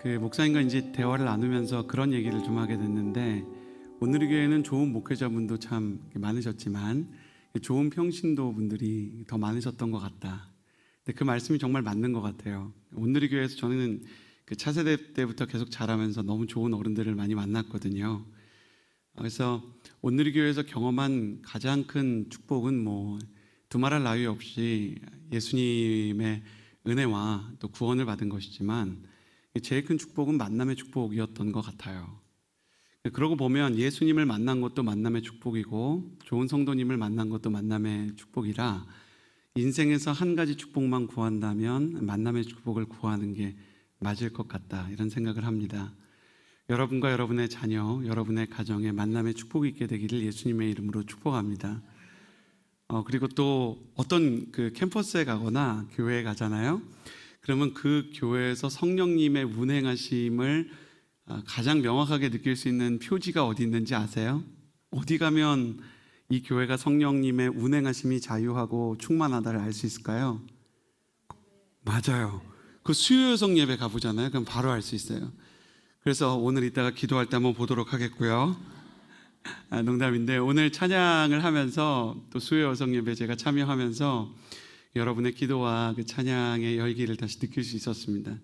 목사님과 이제 대화를 나누면서 그런 얘기를 좀 하게 됐는데, 오늘의 교회는 좋은 목회자분도 참 많으셨지만 좋은 평신도 분들이 더 많으셨던 것 같다. 근데 그 말씀이 정말 맞는 것 같아요. 오늘의 교회에서 저는 차세대 때부터 계속 자라면서 너무 좋은 어른들을 많이 만났거든요. 그래서 오늘의 교회에서 경험한 가장 큰 축복은 두말할 나위 없이 예수님의 은혜와 또 구원을 받은 것이지만, 제일 큰 축복은 만남의 축복이었던 것 같아요. 그러고 보면 예수님을 만난 것도 만남의 축복이고 좋은 성도님을 만난 것도 만남의 축복이라, 인생에서 한 가지 축복만 구한다면 만남의 축복을 구하는 게 맞을 것 같다, 이런 생각을 합니다. 여러분과 여러분의 자녀, 여러분의 가정에 만남의 축복이 있게 되기를 예수님의 이름으로 축복합니다. 그리고 또 어떤 캠퍼스에 가거나 교회에 가잖아요. 그러면 그 교회에서 성령님의 운행하심을 가장 명확하게 느낄 수 있는 표지가 어디 있는지 아세요? 어디 가면 이 교회가 성령님의 운행하심이 자유하고 충만하다를 알 수 있을까요? 맞아요. 그 수요여성 예배 가보잖아요. 그럼 바로 알 수 있어요. 그래서 오늘 이따가 기도할 때 한번 보도록 하겠고요. 농담인데, 오늘 찬양을 하면서 또 수요여성 예배 제가 참여하면서 여러분의 기도와 그 찬양의 열기를 다시 느낄 수 있었습니다.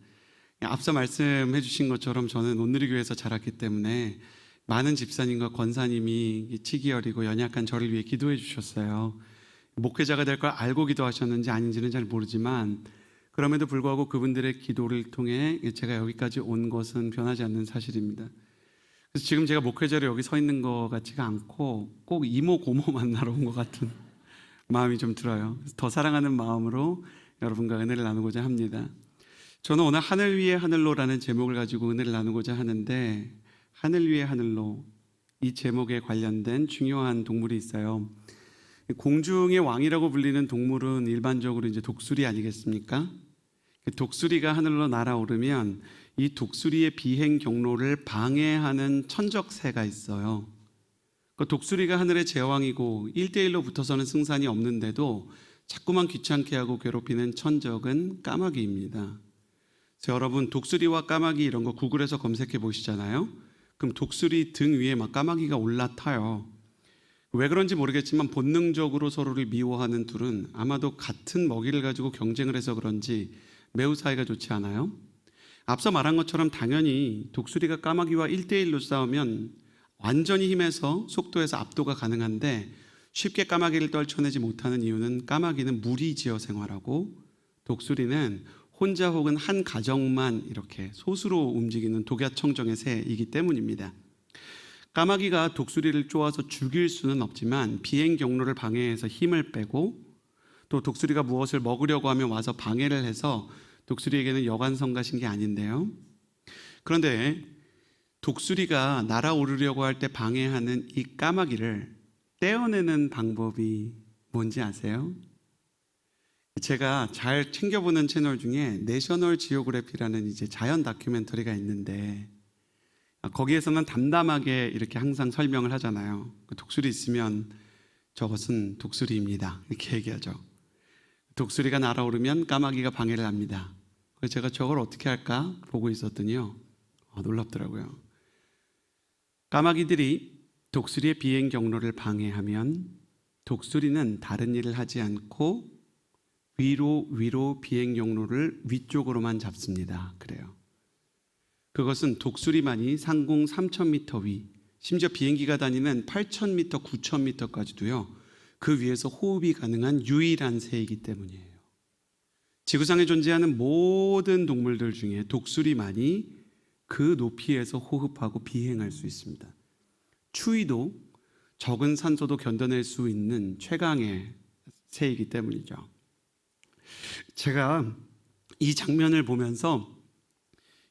앞서 말씀해 주신 것처럼 저는 온누리 교회에서 자랐기 때문에 많은 집사님과 권사님이 치기 어리고 연약한 저를 위해 기도해 주셨어요. 목회자가 될 걸 알고 기도하셨는지 아닌지는 잘 모르지만, 그럼에도 불구하고 그분들의 기도를 통해 제가 여기까지 온 것은 변하지 않는 사실입니다. 그래서 지금 제가 목회자로 여기 서 있는 것 같지가 않고 꼭 이모 고모 만나러 온 것 같은 마음이 좀 들어요. 더 사랑하는 마음으로 여러분과 은혜를 나누고자 합니다. 저는 오늘 하늘 위의 하늘로라는 제목을 가지고 은혜를 나누고자 하는데, 하늘 위의 하늘로, 이 제목에 관련된 중요한 동물이 있어요. 공중의 왕이라고 불리는 동물은 일반적으로 이제 독수리 아니겠습니까? 독수리가 하늘로 날아오르면 이 독수리의 비행 경로를 방해하는 천적새가 있어요. 그 독수리가 하늘의 제왕이고 1대1로 붙어서는 승산이 없는데도 자꾸만 귀찮게 하고 괴롭히는 천적은 까마귀입니다. 여러분, 독수리와 까마귀 이런 거 구글에서 검색해 보시잖아요. 그럼 독수리 등 위에 막 까마귀가 올라타요. 왜 그런지 모르겠지만 본능적으로 서로를 미워하는 둘은 아마도 같은 먹이를 가지고 경쟁을 해서 그런지 매우 사이가 좋지 않아요? 앞서 말한 것처럼 당연히 독수리가 까마귀와 1대1로 싸우면 완전히 힘에서 속도에서 압도가 가능한데, 쉽게 까마귀를 떨쳐내지 못하는 이유는 까마귀는 무리지어 생활하고 독수리는 혼자 혹은 한 가정만 이렇게 소수로 움직이는 독야청정의 새이기 때문입니다. 까마귀가 독수리를 쪼아서 죽일 수는 없지만 비행 경로를 방해해서 힘을 빼고, 또 독수리가 무엇을 먹으려고 하면 와서 방해를 해서 독수리에게는 여관성가신 게 아닌데요. 그런데 독수리가 날아오르려고 할 때 방해하는 이 까마귀를 떼어내는 방법이 뭔지 아세요? 제가 잘 챙겨보는 채널 중에 내셔널 지오그래피라는 이제 자연 다큐멘터리가 있는데, 거기에서는 담담하게 이렇게 항상 설명을 하잖아요. 독수리 있으면 저것은 독수리입니다, 이렇게 얘기하죠. 독수리가 날아오르면 까마귀가 방해를 합니다. 그래서 제가 저걸 어떻게 할까 보고 있었더니요, 놀랍더라고요. 까마귀들이 독수리의 비행 경로를 방해하면 독수리는 다른 일을 하지 않고 위로 비행 경로를 위쪽으로만 잡습니다. 그래요. 그것은 독수리만이 상공 3,000m 위, 심지어 비행기가 다니는 8,000m, 9,000m까지도요, 그 위에서 호흡이 가능한 유일한 새이기 때문이에요. 지구상에 존재하는 모든 동물들 중에 독수리만이 그 높이에서 호흡하고 비행할 수 있습니다. 추위도 적은 산소도 견뎌낼 수 있는 최강의 새이기 때문이죠. 제가 이 장면을 보면서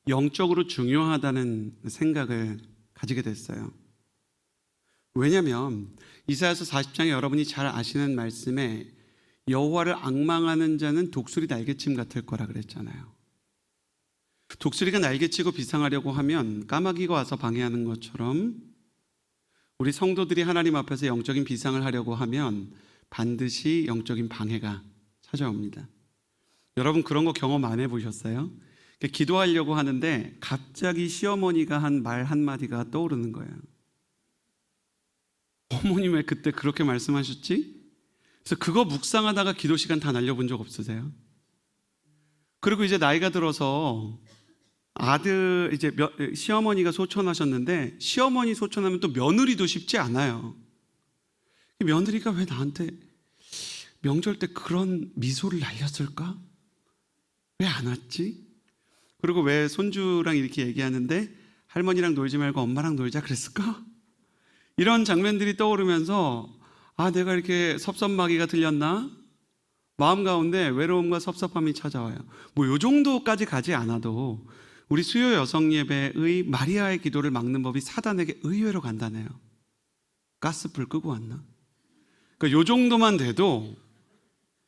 영적으로 중요하다는 생각을 가지게 됐어요. 왜냐하면 이사야서 40장에 여러분이 잘 아시는 말씀에 여호와를 앙망하는 자는 독수리 날개침 같을 거라 그랬잖아요. 독수리가 날개치고 비상하려고 하면 까마귀가 와서 방해하는 것처럼, 우리 성도들이 하나님 앞에서 영적인 비상을 하려고 하면 반드시 영적인 방해가 찾아옵니다. 여러분, 그런 거 경험 안 해보셨어요? 기도하려고 하는데 갑자기 시어머니가 한 말 한마디가 떠오르는 거예요. 어머니 왜 그때 그렇게 말씀하셨지? 그래서 그거 묵상하다가 기도 시간 다 날려본 적 없으세요? 그리고 이제 나이가 들어서 시어머니가 소천하셨는데, 시어머니 소천하면 또 며느리도 쉽지 않아요. 며느리가 왜 나한테 명절 때 그런 미소를 날렸을까? 왜 안 왔지? 그리고 왜 손주랑 이렇게 얘기하는데 할머니랑 놀지 말고 엄마랑 놀자 그랬을까? 이런 장면들이 떠오르면서 내가 이렇게 섭섭마귀가 들렸나? 마음 가운데 외로움과 섭섭함이 찾아와요. 요 정도까지 가지 않아도 우리 수요 여성 예배의 마리아의 기도를 막는 법이 사단에게 의외로 간단해요. 가스불 끄고 왔나? 그러니까 요 정도만 돼도,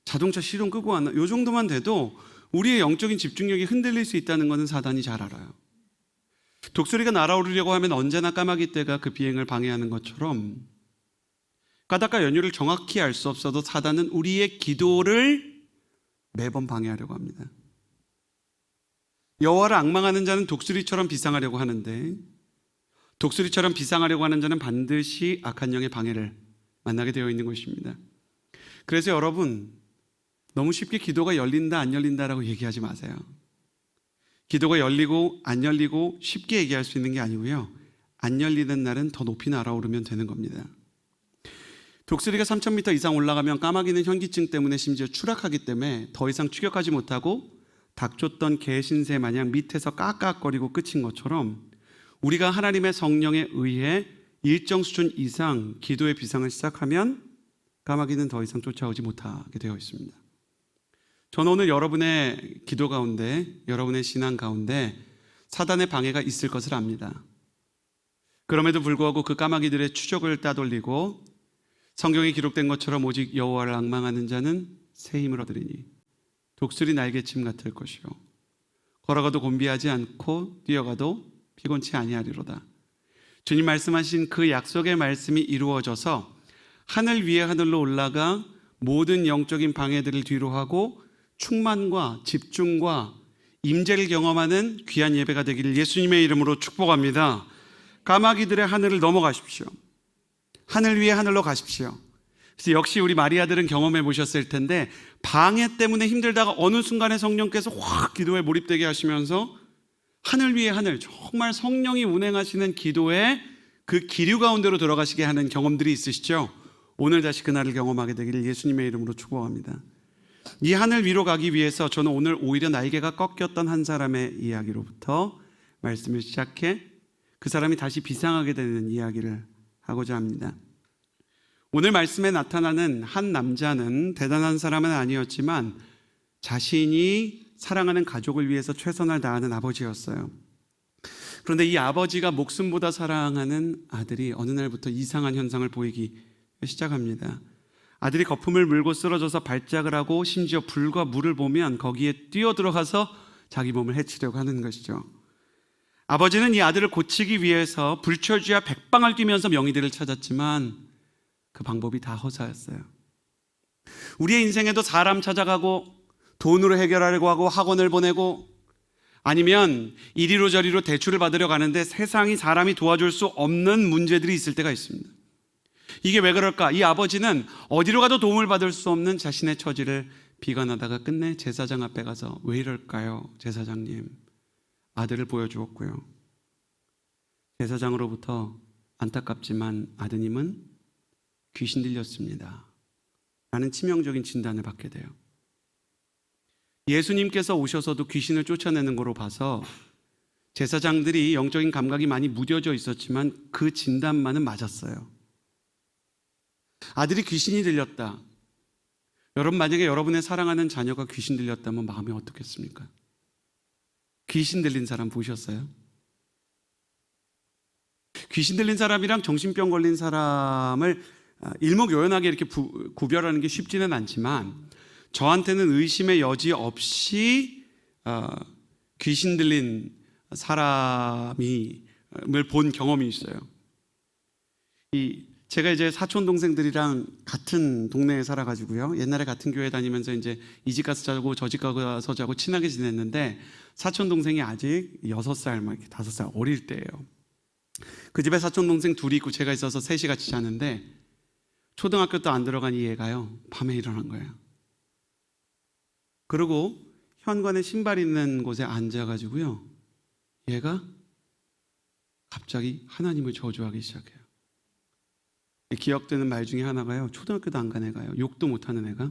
자동차 시동 끄고 왔나? 요 정도만 돼도 우리의 영적인 집중력이 흔들릴 수 있다는 것은 사단이 잘 알아요. 독수리가 날아오르려고 하면 언제나 까마귀 떼가 그 비행을 방해하는 것처럼, 까닭과 연유를 정확히 알 수 없어도 사단은 우리의 기도를 매번 방해하려고 합니다. 여호와를 앙망하는 자는 독수리처럼 비상하려고 하는데, 독수리처럼 비상하려고 하는 자는 반드시 악한 영의 방해를 만나게 되어 있는 것입니다. 그래서 여러분, 너무 쉽게 기도가 열린다 안 열린다라고 얘기하지 마세요. 기도가 열리고 안 열리고 쉽게 얘기할 수 있는 게 아니고요, 안 열리는 날은 더 높이 날아오르면 되는 겁니다. 독수리가 3,000m 이상 올라가면 까마귀는 현기증 때문에 심지어 추락하기 때문에 더 이상 추격하지 못하고 닥쳤던 개신새 마냥 밑에서 까까거리고 끝인 것처럼, 우리가 하나님의 성령에 의해 일정 수준 이상 기도의 비상을 시작하면 까마귀는 더 이상 쫓아오지 못하게 되어 있습니다. 저는 오늘 여러분의 기도 가운데, 여러분의 신앙 가운데 사단의 방해가 있을 것을 압니다. 그럼에도 불구하고 그 까마귀들의 추적을 따돌리고 성경에 기록된 것처럼 오직 여호와를 앙망하는 자는 새 힘을 얻으리니 독수리 날개침 같을 것이요 걸어가도 곤비하지 않고 뛰어가도 피곤치 아니하리로다. 주님 말씀하신 그 약속의 말씀이 이루어져서 하늘 위에 하늘로 올라가 모든 영적인 방해들을 뒤로하고 충만과 집중과 임재를 경험하는 귀한 예배가 되기를 예수님의 이름으로 축복합니다. 까마귀들의 하늘을 넘어가십시오. 하늘 위에 하늘로 가십시오. 그래서 역시 우리 마리아들은 경험해 보셨을 텐데, 방해 때문에 힘들다가 어느 순간에 성령께서 확 기도에 몰입되게 하시면서 하늘 위에 하늘, 정말 성령이 운행하시는 기도의 그 기류 가운데로 들어가시게 하는 경험들이 있으시죠? 오늘 다시 그날을 경험하게 되기를 예수님의 이름으로 축복합니다. 이 하늘 위로 가기 위해서 저는 오늘 오히려 날개가 꺾였던 한 사람의 이야기로부터 말씀을 시작해 그 사람이 다시 비상하게 되는 이야기를 하고자 합니다. 오늘 말씀에 나타나는 한 남자는 대단한 사람은 아니었지만 자신이 사랑하는 가족을 위해서 최선을 다하는 아버지였어요. 그런데 이 아버지가 목숨보다 사랑하는 아들이 어느 날부터 이상한 현상을 보이기 시작합니다. 아들이 거품을 물고 쓰러져서 발작을 하고 심지어 불과 물을 보면 거기에 뛰어들어가서 자기 몸을 해치려고 하는 것이죠. 아버지는 이 아들을 고치기 위해서 불철주야 백방을 뛰면서 명의들을 찾았지만 그 방법이 다 허사였어요. 우리의 인생에도 사람 찾아가고 돈으로 해결하려고 하고 학원을 보내고 아니면 이리로 저리로 대출을 받으려 가는데 세상이 사람이 도와줄 수 없는 문제들이 있을 때가 있습니다. 이게 왜 그럴까? 이 아버지는 어디로 가도 도움을 받을 수 없는 자신의 처지를 비관하다가 끝내 제사장 앞에 가서 왜 이럴까요? 제사장님, 아들을 보여주었고요. 제사장으로부터 안타깝지만 아드님은 귀신 들렸습니다 라는 치명적인 진단을 받게 돼요. 예수님께서 오셔서도 귀신을 쫓아내는 거로 봐서 제사장들이 영적인 감각이 많이 무뎌져 있었지만 그 진단만은 맞았어요. 아들이 귀신이 들렸다. 여러분, 만약에 여러분의 사랑하는 자녀가 귀신 들렸다면 마음이 어떻겠습니까? 귀신 들린 사람 보셨어요? 귀신 들린 사람이랑 정신병 걸린 사람을 일목요연하게 이렇게 구별하는 게 쉽지는 않지만 저한테는 의심의 여지 없이 귀신 들린 사람을 본 경험이 있어요. 이 제가 이제 사촌 동생들이랑 같은 동네에 살아가지고요. 옛날에 같은 교회 다니면서 이제 이 집 가서 자고 저 집 가서 자고 친하게 지냈는데 사촌 동생이 아직 6살, 막 5살 어릴 때예요. 그 집에 사촌 동생 둘이 있고 제가 있어서 셋이 같이 자는데 초등학교도 안 들어간 이 애가요 밤에 일어난 거예요. 그리고 현관에 신발 있는 곳에 앉아가지고요 얘가 갑자기 하나님을 저주하기 시작해요. 기억되는 말 중에 하나가요, 초등학교도 안 간 애가요, 욕도 못하는 애가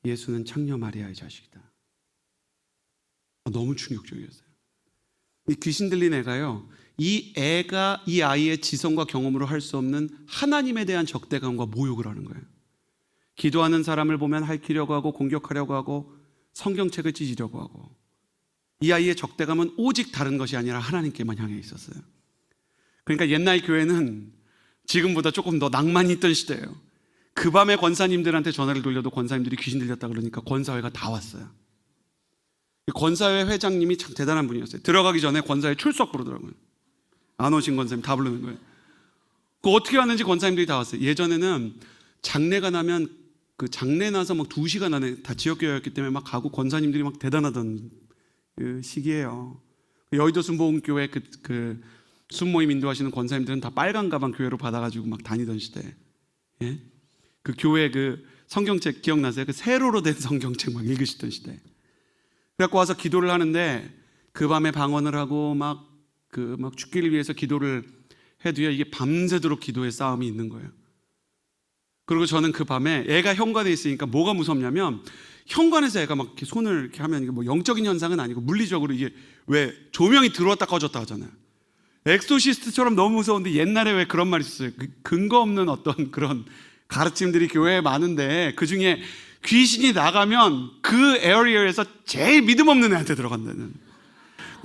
예수는 창녀 마리아의 자식이다. 너무 충격적이었어요. 이 귀신 들린 애가요, 이 아이의 지성과 경험으로 할 수 없는 하나님에 대한 적대감과 모욕을 하는 거예요. 기도하는 사람을 보면 핥히려고 하고 공격하려고 하고 성경책을 찢으려고 하고, 이 아이의 적대감은 오직 다른 것이 아니라 하나님께만 향해 있었어요. 그러니까 옛날 교회는 지금보다 조금 더 낭만이 있던 시대예요. 그 밤에 권사님들한테 전화를 돌려도 권사님들이 귀신 들렸다 그러니까 권사회가 다 왔어요. 권사회 회장님이 참 대단한 분이었어요. 들어가기 전에 권사회 출석 부르더라고요. 안 오신 권사님 다 부르는 거예요. 그 어떻게 하는지 권사님들이 다 왔어요. 예전에는 장례가 나면 그 장례 나서 막 2시간 안에 다 지역교회였기 때문에 막 가고 권사님들이 막 대단하던 그 시기예요. 여의도 순복음교회 그 순모임 인도하시는 권사님들은 다 빨간 가방 교회로 받아가지고 막 다니던 시대. 예? 그 교회 그 성경책 기억나세요? 그 세로로 된 성경책 막 읽으시던 시대. 그래갖고 와서 기도를 하는데 그 밤에 방언을 하고 막 죽기를 위해서 기도를 해도요 이게 밤새도록 기도의 싸움이 있는 거예요. 그리고 저는 그 밤에 애가 현관에 있으니까 뭐가 무섭냐면, 현관에서 애가 막 이렇게 손을 이렇게 하면 이게 뭐 영적인 현상은 아니고 물리적으로 이게 왜 조명이 들어왔다 꺼졌다 하잖아요. 엑소시스트처럼 너무 무서운데, 옛날에 왜 그런 말이 있었어요. 근거 없는 어떤 그런 가르침들이 교회에 많은데 그 중에 귀신이 나가면 그 에어리어에서 제일 믿음 없는 애한테 들어간다는.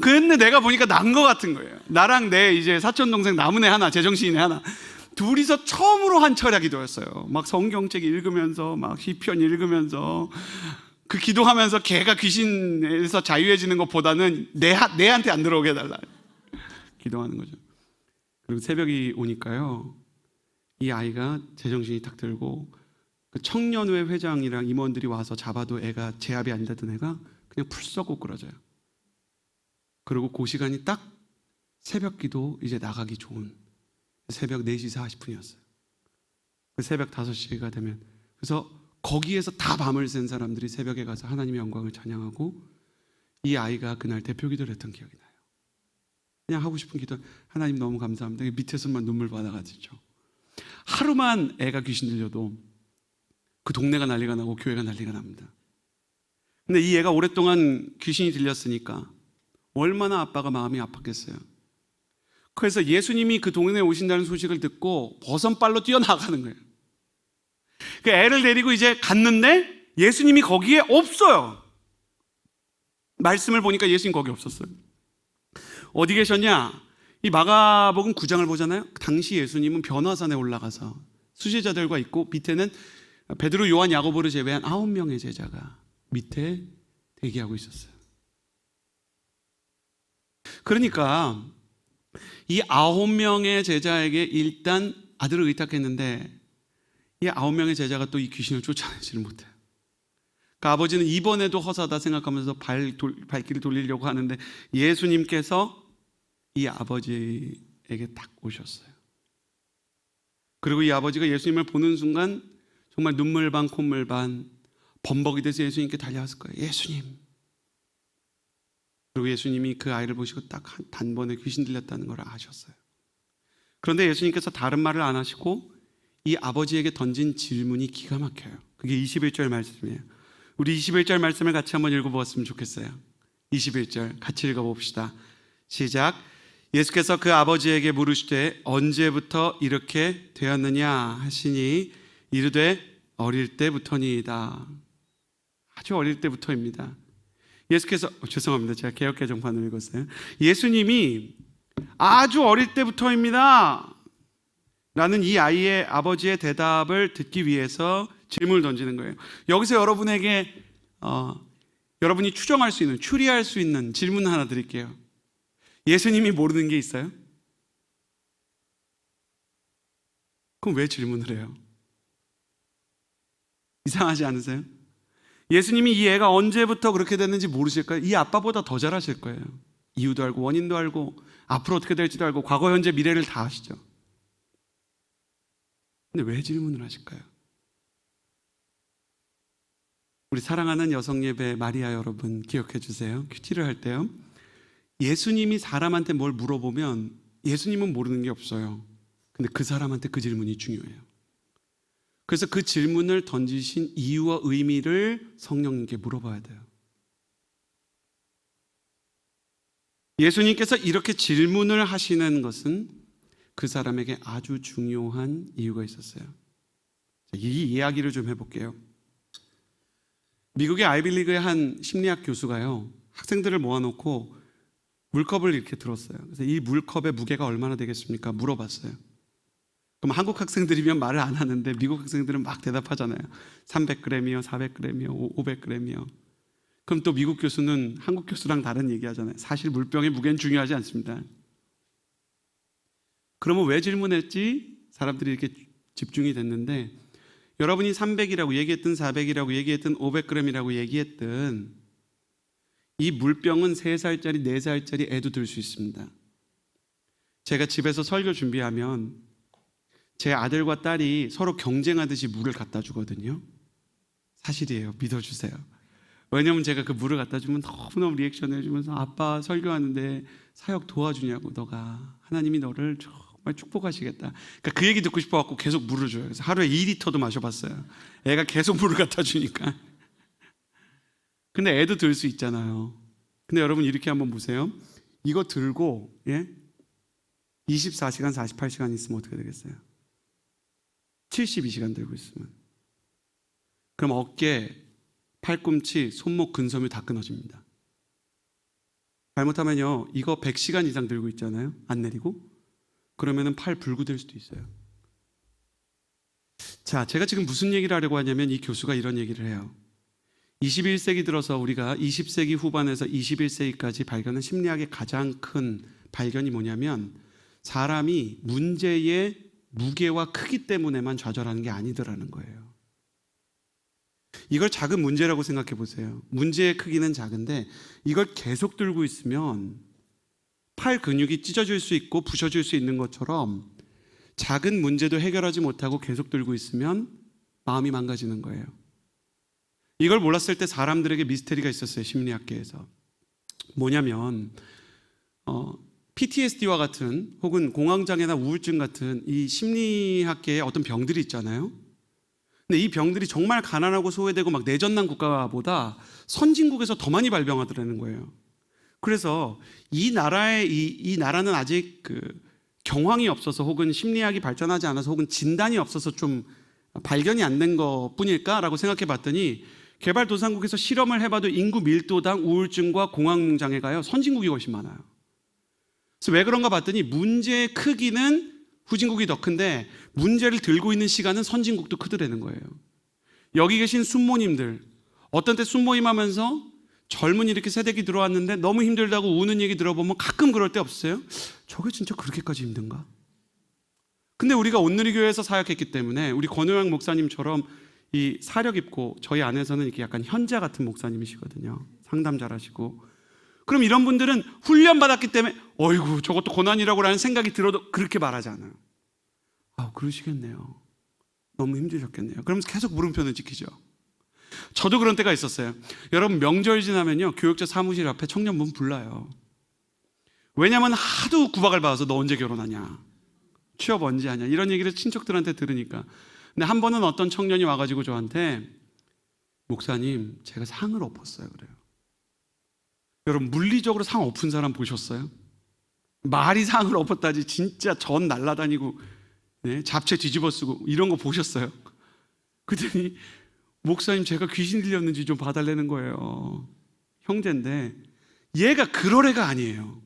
근데 내가 보니까 난 거 같은 거예요. 나랑 내 이제 사촌 동생 남은 애 하나, 제정신인 애 하나, 둘이서 처음으로 한 철야 기도였어요. 막 성경책 읽으면서 막 시편 읽으면서 그 기도하면서 걔가 귀신에서 자유해지는 것보다는 내한테 안 들어오게 해달라 기도하는 거죠. 그리고 새벽이 오니까요 이 아이가 제정신이 딱 들고 그 청년회 회장이랑 임원들이 와서 잡아도 애가 제압이 안 되던 애가 그냥 풀썩 꼬꾸라져요. 그리고 그 시간이 딱 새벽 기도 이제 나가기 좋은 새벽 4시 40분이었어요. 그 새벽 5시가 되면, 그래서 거기에서 다 밤을 샌 사람들이 새벽에 가서 하나님의 영광을 찬양하고 이 아이가 그날 대표 기도를 했던 기억이 나요. 그냥 하고 싶은 기도, 하나님 너무 감사합니다. 밑에서만 눈물 받아가지고 하루만 애가 귀신 들려도 그 동네가 난리가 나고 교회가 난리가 납니다. 근데 이 애가 오랫동안 귀신이 들렸으니까 얼마나 아빠가 마음이 아팠겠어요. 그래서 예수님이 그 동네에 오신다는 소식을 듣고 버선발로 뛰어나가는 거예요. 그 애를 데리고 이제 갔는데 예수님이 거기에 없어요. 말씀을 보니까 예수님 거기 없었어요. 어디 계셨냐? 이 마가복음 9장을 보잖아요. 당시 예수님은 변화산에 올라가서 수제자들과 있고, 밑에는 베드로, 요한, 야고보를 제외한 9명의 제자가 밑에 대기하고 있었어요. 그러니까 이 9명의 제자에게 일단 아들을 의탁했는데 이 9명의 제자가 또 이 귀신을 쫓아내지를 못해요. 그 아버지는 이번에도 허사다 생각하면서 발길을 돌리려고 하는데 예수님께서 이 아버지에게 딱 오셨어요. 그리고 이 아버지가 예수님을 보는 순간 정말 눈물 반 콧물 반 범벅이 돼서 예수님께 달려왔을 거예요. 예수님. 그리고 예수님이 그 아이를 보시고 딱 단번에 귀신 들렸다는 걸 아셨어요. 그런데 예수님께서 다른 말을 안 하시고 이 아버지에게 던진 질문이 기가 막혀요. 그게 21절 말씀이에요. 우리 21절 말씀을 같이 한번 읽어보았으면 좋겠어요. 21절 같이 읽어봅시다. 시작. 예수께서 그 아버지에게 물으시되 언제부터 이렇게 되었느냐 하시니 이르되 어릴 때부터니이다. 아주 어릴 때부터입니다. 예수께서 죄송합니다. 제가 개역개정판을 읽었어요. 예수님이 아주 어릴 때부터입니다 라는 이 아이의 아버지의 대답을 듣기 위해서 질문을 던지는 거예요. 여기서 여러분에게 여러분이 추정할 수 있는, 추리할 수 있는 질문 하나 드릴게요. 예수님이 모르는 게 있어요? 그럼 왜 질문을 해요? 이상하지 않으세요? 예수님이 이 애가 언제부터 그렇게 됐는지 모르실까요? 이 아빠보다 더 잘 아실 거예요. 이유도 알고 원인도 알고 앞으로 어떻게 될지도 알고 과거, 현재, 미래를 다 아시죠. 근데 왜 질문을 하실까요? 우리 사랑하는 여성예배 마리아 여러분 기억해 주세요. 큐티를 할 때요, 예수님이 사람한테 뭘 물어보면 예수님은 모르는 게 없어요. 근데 그 사람한테 그 질문이 중요해요. 그래서 그 질문을 던지신 이유와 의미를 성령님께 물어봐야 돼요. 예수님께서 이렇게 질문을 하시는 것은 그 사람에게 아주 중요한 이유가 있었어요. 이 이야기를 좀 해볼게요. 미국의 아이비리그의 한 심리학 교수가요, 학생들을 모아놓고 물컵을 이렇게 들었어요. 그래서 이 물컵의 무게가 얼마나 되겠습니까? 물어봤어요. 그럼 한국 학생들이면 말을 안 하는데 미국 학생들은 막 대답하잖아요. 300g이요, 400g이요, 500g이요. 그럼 또 미국 교수는 한국 교수랑 다른 얘기하잖아요. 사실 물병의 무게는 중요하지 않습니다. 그러면 왜 질문했지? 사람들이 이렇게 집중이 됐는데, 여러분이 300이라고 얘기했든 400이라고 얘기했든 500g이라고 얘기했든 이 물병은 3살짜리 4살짜리 애도 들 수 있습니다. 제가 집에서 설교 준비하면 제 아들과 딸이 서로 경쟁하듯이 물을 갖다 주거든요. 사실이에요. 믿어주세요. 왜냐면 제가 그 물을 갖다 주면 너무너무 리액션을 해주면서 아빠 설교하는데 사역 도와주냐고, 너가 하나님이 너를 정말 축복하시겠다. 그러니까 그 얘기 듣고 싶어갖고 계속 물을 줘요. 그래서 하루에 2리터도 마셔봤어요. 애가 계속 물을 갖다 주니까. 근데 애도 들 수 있잖아요. 근데 여러분 이렇게 한번 보세요. 이거 들고 24시간 48시간 있으면 어떻게 되겠어요? 72시간 들고 있으면. 그럼 어깨, 팔꿈치, 손목, 근섬유 다 끊어집니다. 잘못하면요, 이거 100시간 이상 들고 있잖아요, 안 내리고. 그러면은 팔 불구될 수도 있어요. 자, 제가 지금 무슨 얘기를 하려고 하냐면, 이 교수가 이런 얘기를 해요. 21세기 들어서 우리가 20세기 후반에서 21세기까지 발견한 심리학의 가장 큰 발견이 뭐냐면, 사람이 문제의 무게와 크기 때문에만 좌절하는 게 아니더라는 거예요. 이걸 작은 문제라고 생각해 보세요. 문제의 크기는 작은데 이걸 계속 들고 있으면 팔 근육이 찢어질 수 있고 부셔질 수 있는 것처럼, 작은 문제도 해결하지 못하고 계속 들고 있으면 마음이 망가지는 거예요. 이걸 몰랐을 때 사람들에게 미스테리가 있었어요. 심리학계에서. 뭐냐면 PTSD와 같은, 혹은 공황장애나 우울증 같은 이 심리학계에 어떤 병들이 있잖아요. 근데 이 병들이 정말 가난하고 소외되고 막 내전난 국가보다 선진국에서 더 많이 발병하더라는 거예요. 그래서 이 나라는 아직 경황이 없어서, 혹은 심리학이 발전하지 않아서, 혹은 진단이 없어서 좀 발견이 안 된 것 뿐일까라고 생각해 봤더니, 개발도상국에서 실험을 해봐도 인구 밀도당 우울증과 공황장애가요, 선진국이 훨씬 많아요. 그래서 왜 그런가 봤더니 문제의 크기는 후진국이 더 큰데 문제를 들고 있는 시간은 선진국도 크더라는 거예요. 여기 계신 순모님들, 어떤 때 순모임 하면서 젊은이 이렇게 세대기 들어왔는데 너무 힘들다고 우는 얘기 들어보면 가끔 그럴 때 없어요? 저게 진짜 그렇게까지 힘든가? 근데 우리가 온누리교회에서 사역했기 때문에, 우리 권호영 목사님처럼 이 사력 있고, 저희 안에서는 이렇게 약간 현자 같은 목사님이시거든요. 상담 잘하시고. 그럼 이런 분들은 훈련받았기 때문에 어이구 저것도 고난이라고 라는 생각이 들어도 그렇게 말하지 않아요. 그러시겠네요. 너무 힘드셨겠네요. 그러면서 계속 물음표는 지키죠. 저도 그런 때가 있었어요. 여러분, 명절 지나면요, 교육자 사무실 앞에 청년분 불러요. 왜냐면 하도 구박을 받아서 너 언제 결혼하냐, 취업 언제 하냐, 이런 얘기를 친척들한테 들으니까. 근데 한 번은 어떤 청년이 와가지고 저한테, 목사님 제가 상을 엎었어요. 그래요. 여러분, 물리적으로 상 엎은 사람 보셨어요? 말이 상을 엎었다지 진짜 전 날라다니고 잡채 뒤집어 쓰고 이런 거 보셨어요? 그랬더니 목사님 제가 귀신 들렸는지 좀 봐달라는 거예요. 형제인데 얘가 그럴 애가 아니에요.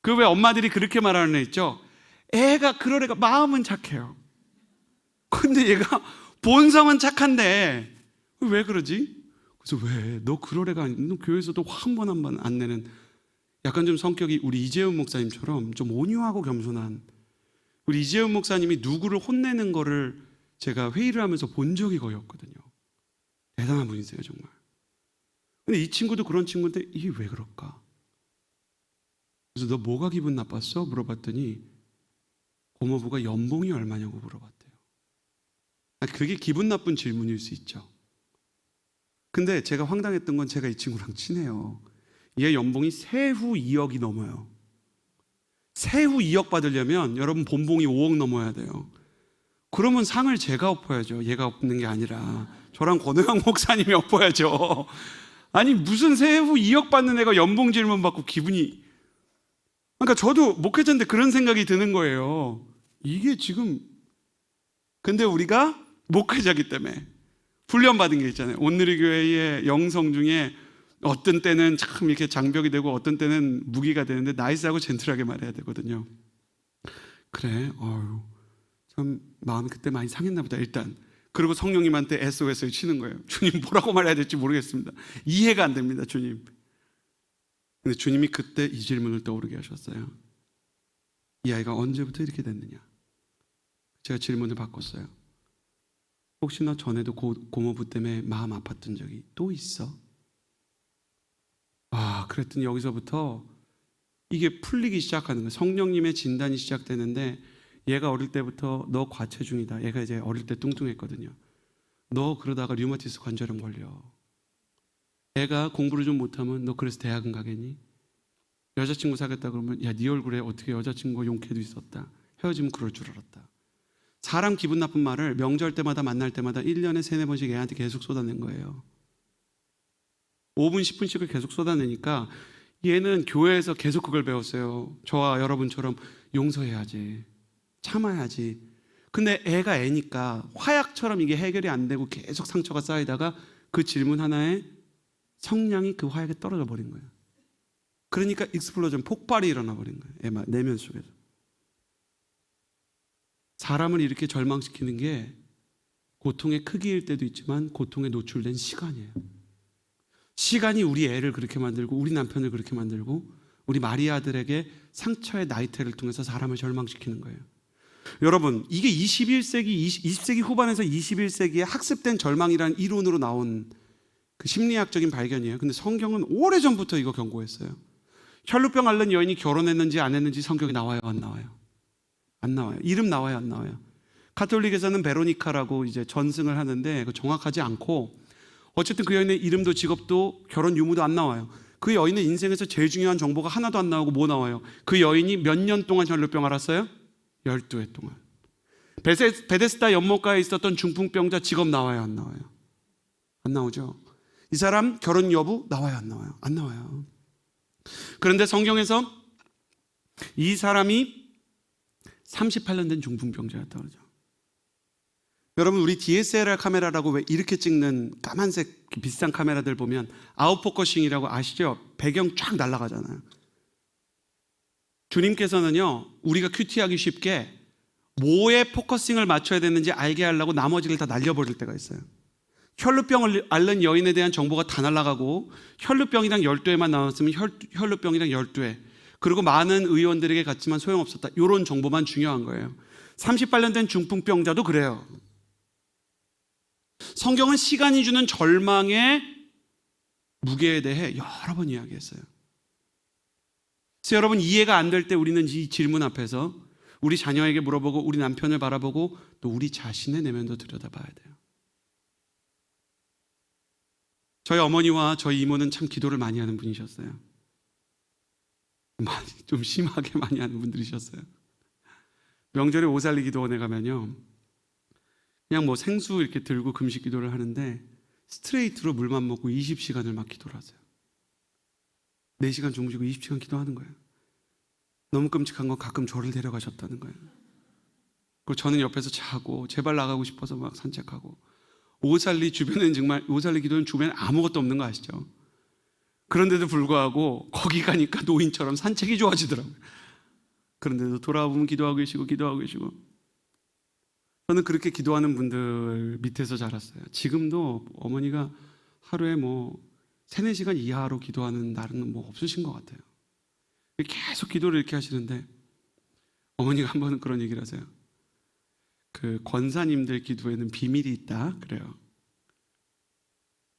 그 왜 엄마들이 그렇게 말하는 애 있죠? 애가 그럴 애가, 마음은 착해요. 근데 얘가 본성은 착한데 왜 그러지? 그래서 왜? 너 그럴 애가 아니, 너 교회에서도 한 번 안 내는, 약간 좀 성격이 우리 이재훈 목사님처럼 좀 온유하고 겸손한, 우리 이재훈 목사님이 누구를 혼내는 거를 제가 회의를 하면서 본 적이 거의 없거든요. 대단한 분이세요, 정말. 근데 이 친구도 그런 친구인데 이게 왜 그럴까? 그래서 너 뭐가 기분 나빴어? 물어봤더니 고모부가 연봉이 얼마냐고 물어봤대요. 그게 기분 나쁜 질문일 수 있죠. 근데 제가 황당했던 건 제가 이 친구랑 친해요. 얘 연봉이 세후 2억이 넘어요. 세후 2억 받으려면 여러분 본봉이 5억 넘어야 돼요. 그러면 상을 제가 엎어야죠. 얘가 엎는 게 아니라 저랑 권호영 목사님이 엎어야죠. 아니 무슨 세후 2억 받는 애가 연봉 질문 받고 기분이, 그러니까 저도 목회자인데 그런 생각이 드는 거예요. 이게 지금, 근데 우리가 목회자기 때문에 훈련받은 게 있잖아요. 온누리 교회의 영성 중에 어떤 때는 참 이렇게 장벽이 되고 어떤 때는 무기가 되는데 나이스하고 젠틀하게 말해야 되거든요. 그래, 참 마음이 그때 많이 상했나 보다 일단. 그리고 성령님한테 SOS를 치는 거예요. 주님 뭐라고 말해야 될지 모르겠습니다. 이해가 안 됩니다, 주님. 근데 주님이 그때 이 질문을 떠오르게 하셨어요. 이 아이가 언제부터 이렇게 됐느냐? 제가 질문을 바꿨어요. 혹시 너 전에도 고모부 때문에 마음 아팠던 적이 또 있어? 그랬더니 여기서부터 이게 풀리기 시작하는 거예요. 성령님의 진단이 시작되는데 얘가 어릴 때부터 너 과체중이다. 얘가 이제 어릴 때 뚱뚱했거든요. 너 그러다가 류마티스 관절염 걸려. 애가 공부를 좀 못하면 너 그래서 대학은 가겠니? 여자친구 사귀었다 그러면 야, 네 얼굴에 어떻게 여자친구가 용케도 있었다. 헤어지면 그럴 줄 알았다. 사람 기분 나쁜 말을 명절 때마다 만날 때마다 1년에 3-4번씩 애한테 계속 쏟아낸 거예요. 5분 10분씩을 계속 쏟아내니까 얘는 교회에서 계속 그걸 배웠어요. 저와 여러분처럼 용서해야지, 참아야지. 근데 애가 애니까 화약처럼 이게 해결이 안 되고 계속 상처가 쌓이다가 그 질문 하나에 성량이 그 화약에 떨어져 버린 거예요. 그러니까 익스플로전, 폭발이 일어나 버린 거예요. 애 내면 속에서. 사람을 이렇게 절망시키는 게 고통의 크기일 때도 있지만 고통에 노출된 시간이에요. 시간이 우리 애를 그렇게 만들고 우리 남편을 그렇게 만들고 우리 마리아들에게 상처의 나이테를 통해서 사람을 절망시키는 거예요. 여러분, 이게 21세기, 20세기 후반에서 21세기에 학습된 절망이라는 이론으로 나온 그 심리학적인 발견이에요. 근데 성경은 오래전부터 이거 경고했어요. 혈루병 앓는 여인이 결혼했는지 안 했는지 성경에 나와요, 안 나와요? 안 나와요. 이름 나와요, 안 나와요? 가톨릭에서는 베로니카라고 이제 전승을 하는데 정확하지 않고 어쨌든 그 여인의 이름도 직업도 결혼 유무도 안 나와요. 그 여인의 인생에서 제일 중요한 정보가 하나도 안 나오고 뭐 나와요? 그 여인이 몇 년 동안 혈루병 앓았어요? 12해 동안. 베데스다 연못가에 있었던 중풍병자 직업 나와요, 안 나와요? 안 나오죠. 이 사람 결혼 여부 나와요, 안 나와요? 안 나와요. 그런데 성경에서 이 사람이 38년 된 중풍병자였다 그러죠. 여러분, 우리 DSLR 카메라라고 왜 이렇게 찍는 까만색 비싼 카메라들 보면 아웃포커싱이라고 아시죠? 배경 쫙 날아가잖아요. 주님께서는요, 우리가 큐티하기 쉽게 뭐에 포커싱을 맞춰야 되는지 알게 하려고 나머지를 다 날려버릴 때가 있어요. 혈루병을 앓는 여인에 대한 정보가 다 날아가고 혈루병이랑 12회만 나왔으면 혈루병이랑 12회, 그리고 많은 의원들에게 갔지만 소용없었다. 이런 정보만 중요한 거예요. 38년 된 중풍병자도 그래요. 성경은 시간이 주는 절망의 무게에 대해 여러 번 이야기했어요. 그래서 여러분, 이해가 안 될 때 우리는 이 질문 앞에서 우리 자녀에게 물어보고 우리 남편을 바라보고 또 우리 자신의 내면도 들여다봐야 돼요. 저희 어머니와 저희 이모는 참 기도를 많이 하는 분이셨어요. 좀 심하게 많이 하는 분들이셨어요. 명절에 오살리 기도원에 가면요, 그냥 뭐 생수 이렇게 들고 금식 기도를 하는데 스트레이트로 물만 먹고 20시간을 막 기도를 하세요. 4시간 주무시고 20시간 기도하는 거예요. 너무 끔찍한 건 가끔 저를 데려가셨다는 거예요. 그리고 저는 옆에서 자고 제발 나가고 싶어서 막 산책하고. 오살리 주변에는 정말, 오살리 기도는 주변에 아무것도 없는 거 아시죠? 그런데도 불구하고 거기 가니까 노인처럼 산책이 좋아지더라고요. 그런데도 돌아보면 기도하고 계시고 기도하고 계시고. 저는 그렇게 기도하는 분들 밑에서 자랐어요. 지금도 어머니가 하루에 뭐 3-4시간 이하로 기도하는 날은 뭐 없으신 것 같아요. 계속 기도를 이렇게 하시는데 어머니가 한 번은 그런 얘기를 하세요. 그 권사님들 기도에는 비밀이 있다 그래요.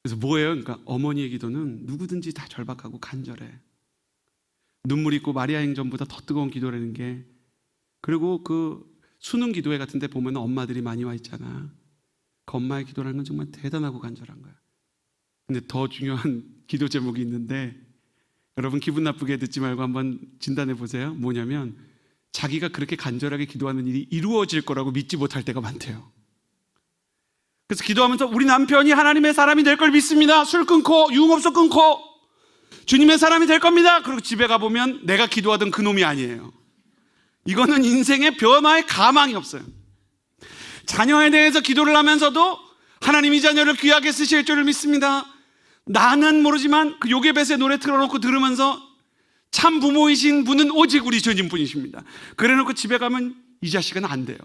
그래서 뭐예요? 그러니까 어머니의 기도는 누구든지 다 절박하고 간절해. 눈물 있고 마리아 행전보다 더 뜨거운 기도라는 게. 그리고 그 수능 기도회 같은 데 보면 엄마들이 많이 와 있잖아. 그 엄마의 기도라는 건 정말 대단하고 간절한 거야. 근데 더 중요한 기도 제목이 있는데, 여러분 기분 나쁘게 듣지 말고 한번 진단해 보세요. 뭐냐면 자기가 그렇게 간절하게 기도하는 일이 이루어질 거라고 믿지 못할 때가 많대요. 그래서 기도하면서 우리 남편이 하나님의 사람이 될 걸 믿습니다. 술 끊고 유흥업소 끊고 주님의 사람이 될 겁니다. 그리고 집에 가보면 내가 기도하던 그 놈이 아니에요. 이거는 인생의 변화의 가망이 없어요. 자녀에 대해서 기도를 하면서도 하나님이 자녀를 귀하게 쓰실 줄을 믿습니다. 나는 모르지만 그 요게벳의 노래 틀어놓고 들으면서 참 부모이신 분은 오직 우리 주님뿐이십니다. 그래놓고 집에 가면 이 자식은 안 돼요.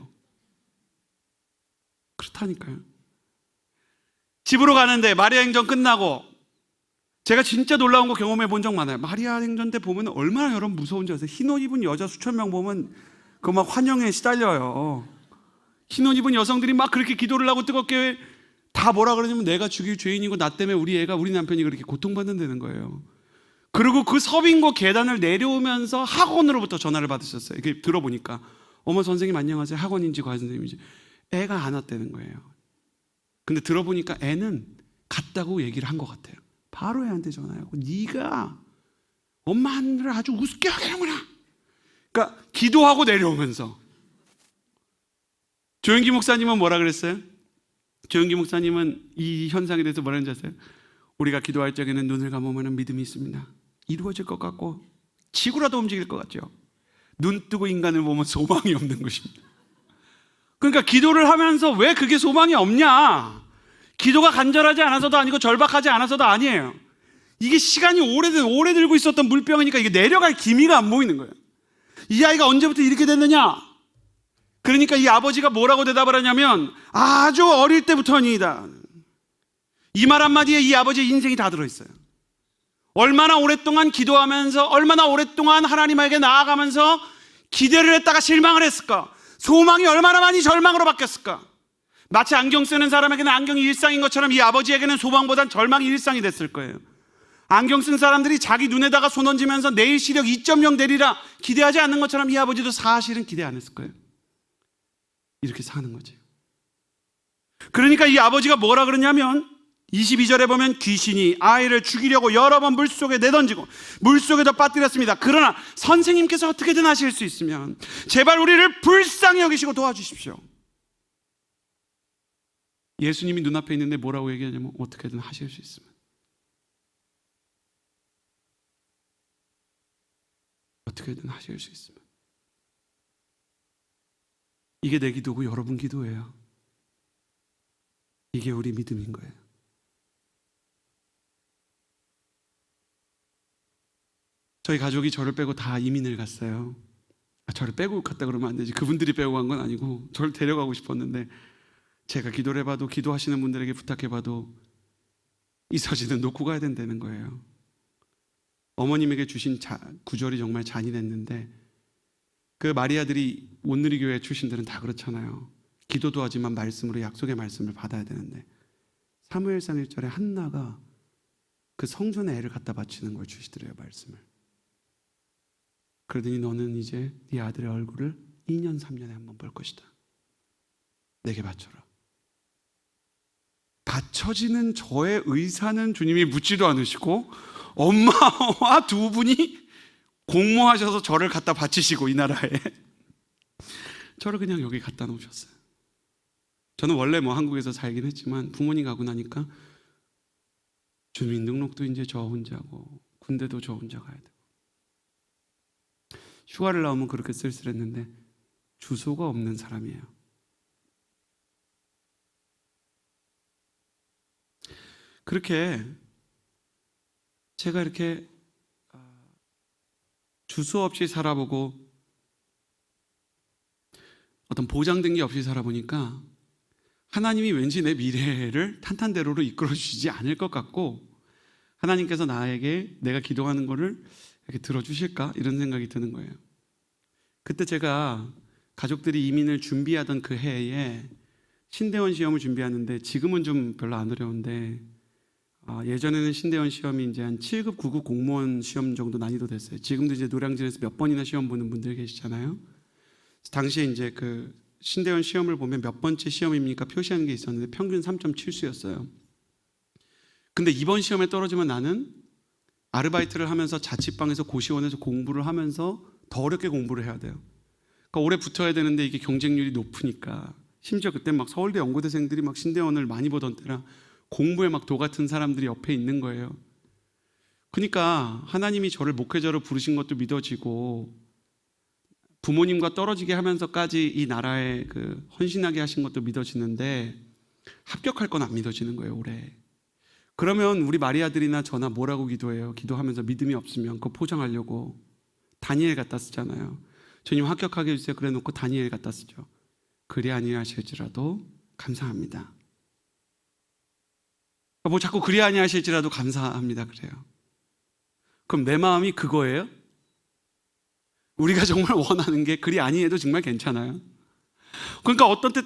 그렇다니까요. 집으로 가는데 마리아 행전 끝나고, 제가 진짜 놀라운 거 경험해 본 적 많아요. 마리아 행전 때 보면 얼마나 여러분 무서운지 아세요? 흰옷 입은 여자 수천 명 보면 그 막 환영에 시달려요. 흰옷 입은 여성들이 막 그렇게 기도를 하고 뜨겁게 다 뭐라 그러냐면 내가 죽일 죄인이고 나 때문에 우리 애가, 우리 남편이 그렇게 고통받는다는 거예요. 그리고 그 서빙고 계단을 내려오면서 학원으로부터 전화를 받으셨어요. 이렇게 들어보니까 어머 선생님 안녕하세요. 학원인지 과외 선생님인지. 애가 안 왔다는 거예요. 근데 들어보니까 애는 갔다고 얘기를 한 것 같아요. 바로 애한테 전화하고 네가 엄마 하늘을 아주 우습게 하겠는구나. 그러니까 기도하고 내려오면서. 조영기 목사님은 뭐라 그랬어요? 조영기 목사님은 이 현상에 대해서 뭐라 했는지 아세요? 우리가 기도할 적에는 눈을 감으면 믿음이 있습니다. 이루어질 것 같고 지구라도 움직일 것 같죠. 눈 뜨고 인간을 보면 소망이 없는 것입니다. 그러니까 기도를 하면서 왜 그게 소망이 없냐? 기도가 간절하지 않아서도 아니고 절박하지 않아서도 아니에요. 이게 시간이 오래 들고 있었던 물병이니까 이게 내려갈 기미가 안 보이는 거예요. 이 아이가 언제부터 이렇게 됐느냐? 그러니까 이 아버지가 뭐라고 대답을 하냐면 아주 어릴 때부터입니다. 이 말 한마디에 이 아버지의 인생이 다 들어있어요. 얼마나 오랫동안 기도하면서, 얼마나 오랫동안 하나님에게 나아가면서 기대를 했다가 실망을 했을까? 소망이 얼마나 많이 절망으로 바뀌었을까? 마치 안경 쓰는 사람에게는 안경이 일상인 것처럼 이 아버지에게는 소망보단 절망이 일상이 됐을 거예요. 안경 쓴 사람들이 자기 눈에다가 손 얹으면서 내일 시력 2.0 되리라 기대하지 않는 것처럼 이 아버지도 사실은 기대 안 했을 거예요. 이렇게 사는 거지. 그러니까 이 아버지가 뭐라 그러냐면 22절에 보면 귀신이 아이를 죽이려고 여러 번 물속에 내던지고 물속에도 빠뜨렸습니다. 그러나 선생님께서 어떻게든 하실 수 있으면 제발 우리를 불쌍히 여기시고 도와주십시오. 예수님이 눈앞에 있는데 뭐라고 얘기하냐면 어떻게든 하실 수 있으면. 어떻게든 하실 수 있으면. 이게 내 기도고 여러분 기도예요. 이게 우리 믿음인 거예요. 저희 가족이 저를 빼고 다 이민을 갔어요. 저를 빼고 갔다 그러면 안 되지. 그분들이 빼고 간 건 아니고 저를 데려가고 싶었는데 제가 기도를 해봐도, 기도하시는 분들에게 부탁해봐도 이 서신은 놓고 가야 된다는 거예요. 어머님에게 주신 구절이 정말 잔인했는데, 그 마리아들이 온누리교회 출신들은 다 그렇잖아요. 기도도 하지만 말씀으로 약속의 말씀을 받아야 되는데 사무엘상 1절에 한나가 그 성전에 애를 갖다 바치는 걸 주시더래요. 말씀을. 그러더니 너는 이제 네 아들의 얼굴을 2년 3년에 한 번 볼 것이다. 내게 바쳐라. 바쳐지는 저의 의사는 주님이 묻지도 않으시고 엄마와 두 분이 공모하셔서 저를 갖다 바치시고 이 나라에 저를 그냥 여기 갖다 놓으셨어요. 저는 원래 뭐 한국에서 살긴 했지만 부모님 가고 나니까 주민등록도 이제 저 혼자고 군대도 저 혼자 가야 되고 휴가를 나오면 그렇게 쓸쓸했는데 주소가 없는 사람이에요. 그렇게 제가 이렇게 주소 없이 살아보고 어떤 보장된 게 없이 살아보니까 하나님이 왠지 내 미래를 탄탄대로로 이끌어 주시지 않을 것 같고 하나님께서 나에게 내가 기도하는 거를 이렇게 들어주실까? 이런 생각이 드는 거예요. 그때 제가 가족들이 이민을 준비하던 그 해에 신대원 시험을 준비하는데, 지금은 좀 별로 안 어려운데 예전에는 신대원 시험이 이제 한 7급, 9급 공무원 시험 정도 난이도 됐어요. 지금도 이제 노량진에서 몇 번이나 시험 보는 분들 계시잖아요. 당시에 이제 그 신대원 시험을 보면 몇 번째 시험입니까 표시하는 게 있었는데 평균 3.7수였어요. 근데 이번 시험에 떨어지면 나는 아르바이트를 하면서 자취방에서 고시원에서 공부를 하면서 더 어렵게 공부를 해야 돼요. 그러니까 오래 붙어야 되는데 이게 경쟁률이 높으니까, 심지어 그때 막 서울대 연고대생들이 막 신대원을 많이 보던 때라 공부에 막 도 같은 사람들이 옆에 있는 거예요. 그러니까 하나님이 저를 목회자로 부르신 것도 믿어지고, 부모님과 떨어지게 하면서까지 이 나라에 그 헌신하게 하신 것도 믿어지는데, 합격할 건 안 믿어지는 거예요, 올해. 그러면 우리 마리아들이나 저나 뭐라고 기도해요? 기도하면서 믿음이 없으면 그거 포장하려고 다니엘 갖다 쓰잖아요. 주님 합격하게 해주세요. 그래 놓고 다니엘 갖다 쓰죠. 그리 아니하실지라도 감사합니다. 뭐 자꾸 그리 아니하실지라도 감사합니다 그래요. 그럼 내 마음이 그거예요? 우리가 정말 원하는 게 그리 아니해도 정말 괜찮아요? 그러니까 어떤 때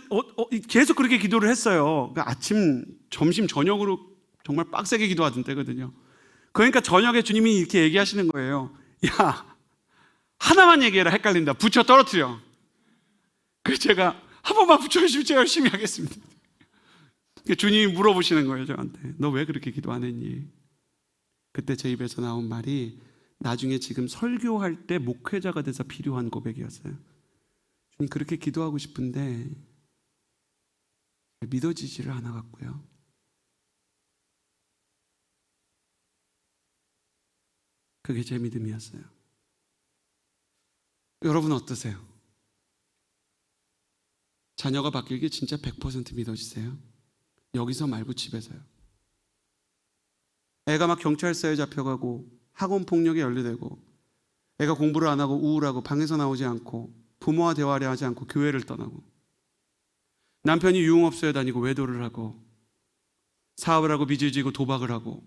계속 그렇게 기도를 했어요. 그러니까 아침, 점심, 저녁으로 정말 빡세게 기도하던 때거든요. 그러니까 저녁에 주님이 이렇게 얘기하시는 거예요. 야, 하나만 얘기해라. 헷갈린다. 붙여 떨어뜨려. 그래서 제가 한 번만 붙여주시면 제가 열심히 하겠습니다. 주님이 물어보시는 거예요, 저한테. 너 왜 그렇게 기도 안 했니? 그때 제 입에서 나온 말이 나중에 지금 설교할 때 목회자가 돼서 필요한 고백이었어요. 주님, 그렇게 기도하고 싶은데 믿어지지를 않아 갖고요. 그게 제 믿음이었어요. 여러분 어떠세요? 자녀가 바뀌기 진짜 100% 믿어지세요? 여기서 말고 집에서요. 애가 막 경찰서에 잡혀가고 학원 폭력에 연루되고, 애가 공부를 안 하고 우울하고 방에서 나오지 않고 부모와 대화를 하지 않고 교회를 떠나고, 남편이 유흥업소에 다니고 외도를 하고 사업을 하고 빚을 지고 도박을 하고,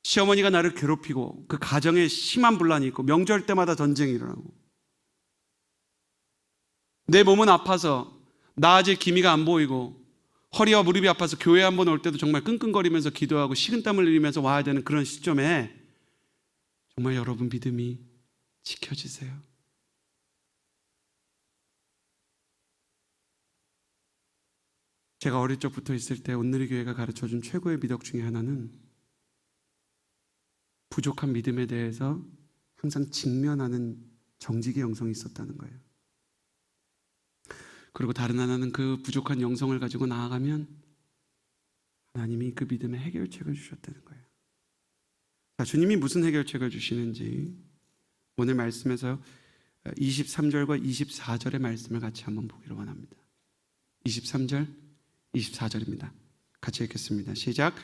시어머니가 나를 괴롭히고 그 가정에 심한 분란이 있고 명절 때마다 전쟁이 일어나고, 내 몸은 아파서 나아질 기미가 안 보이고 허리와 무릎이 아파서 교회 한번 올 때도 정말 끙끙거리면서 기도하고 식은땀을 흘리면서 와야 되는 그런 시점에 정말 여러분 믿음이 지켜지세요? 제가 어릴 적부터 있을 때 온누리 교회가 가르쳐준 최고의 미덕 중에 하나는 부족한 믿음에 대해서 항상 직면하는 정직의 영성이 있었다는 거예요. 그리고 다른 하나는 그 부족한 영성을 가지고 나아가면 하나님이 그 믿음의 해결책을 주셨다는 거예요. 자, 주님이 무슨 해결책을 주시는지 오늘 말씀에서 23절과 24절의 말씀을 같이 한번 보기를 원합니다. 23절, 24절입니다. 같이 읽겠습니다. 시작.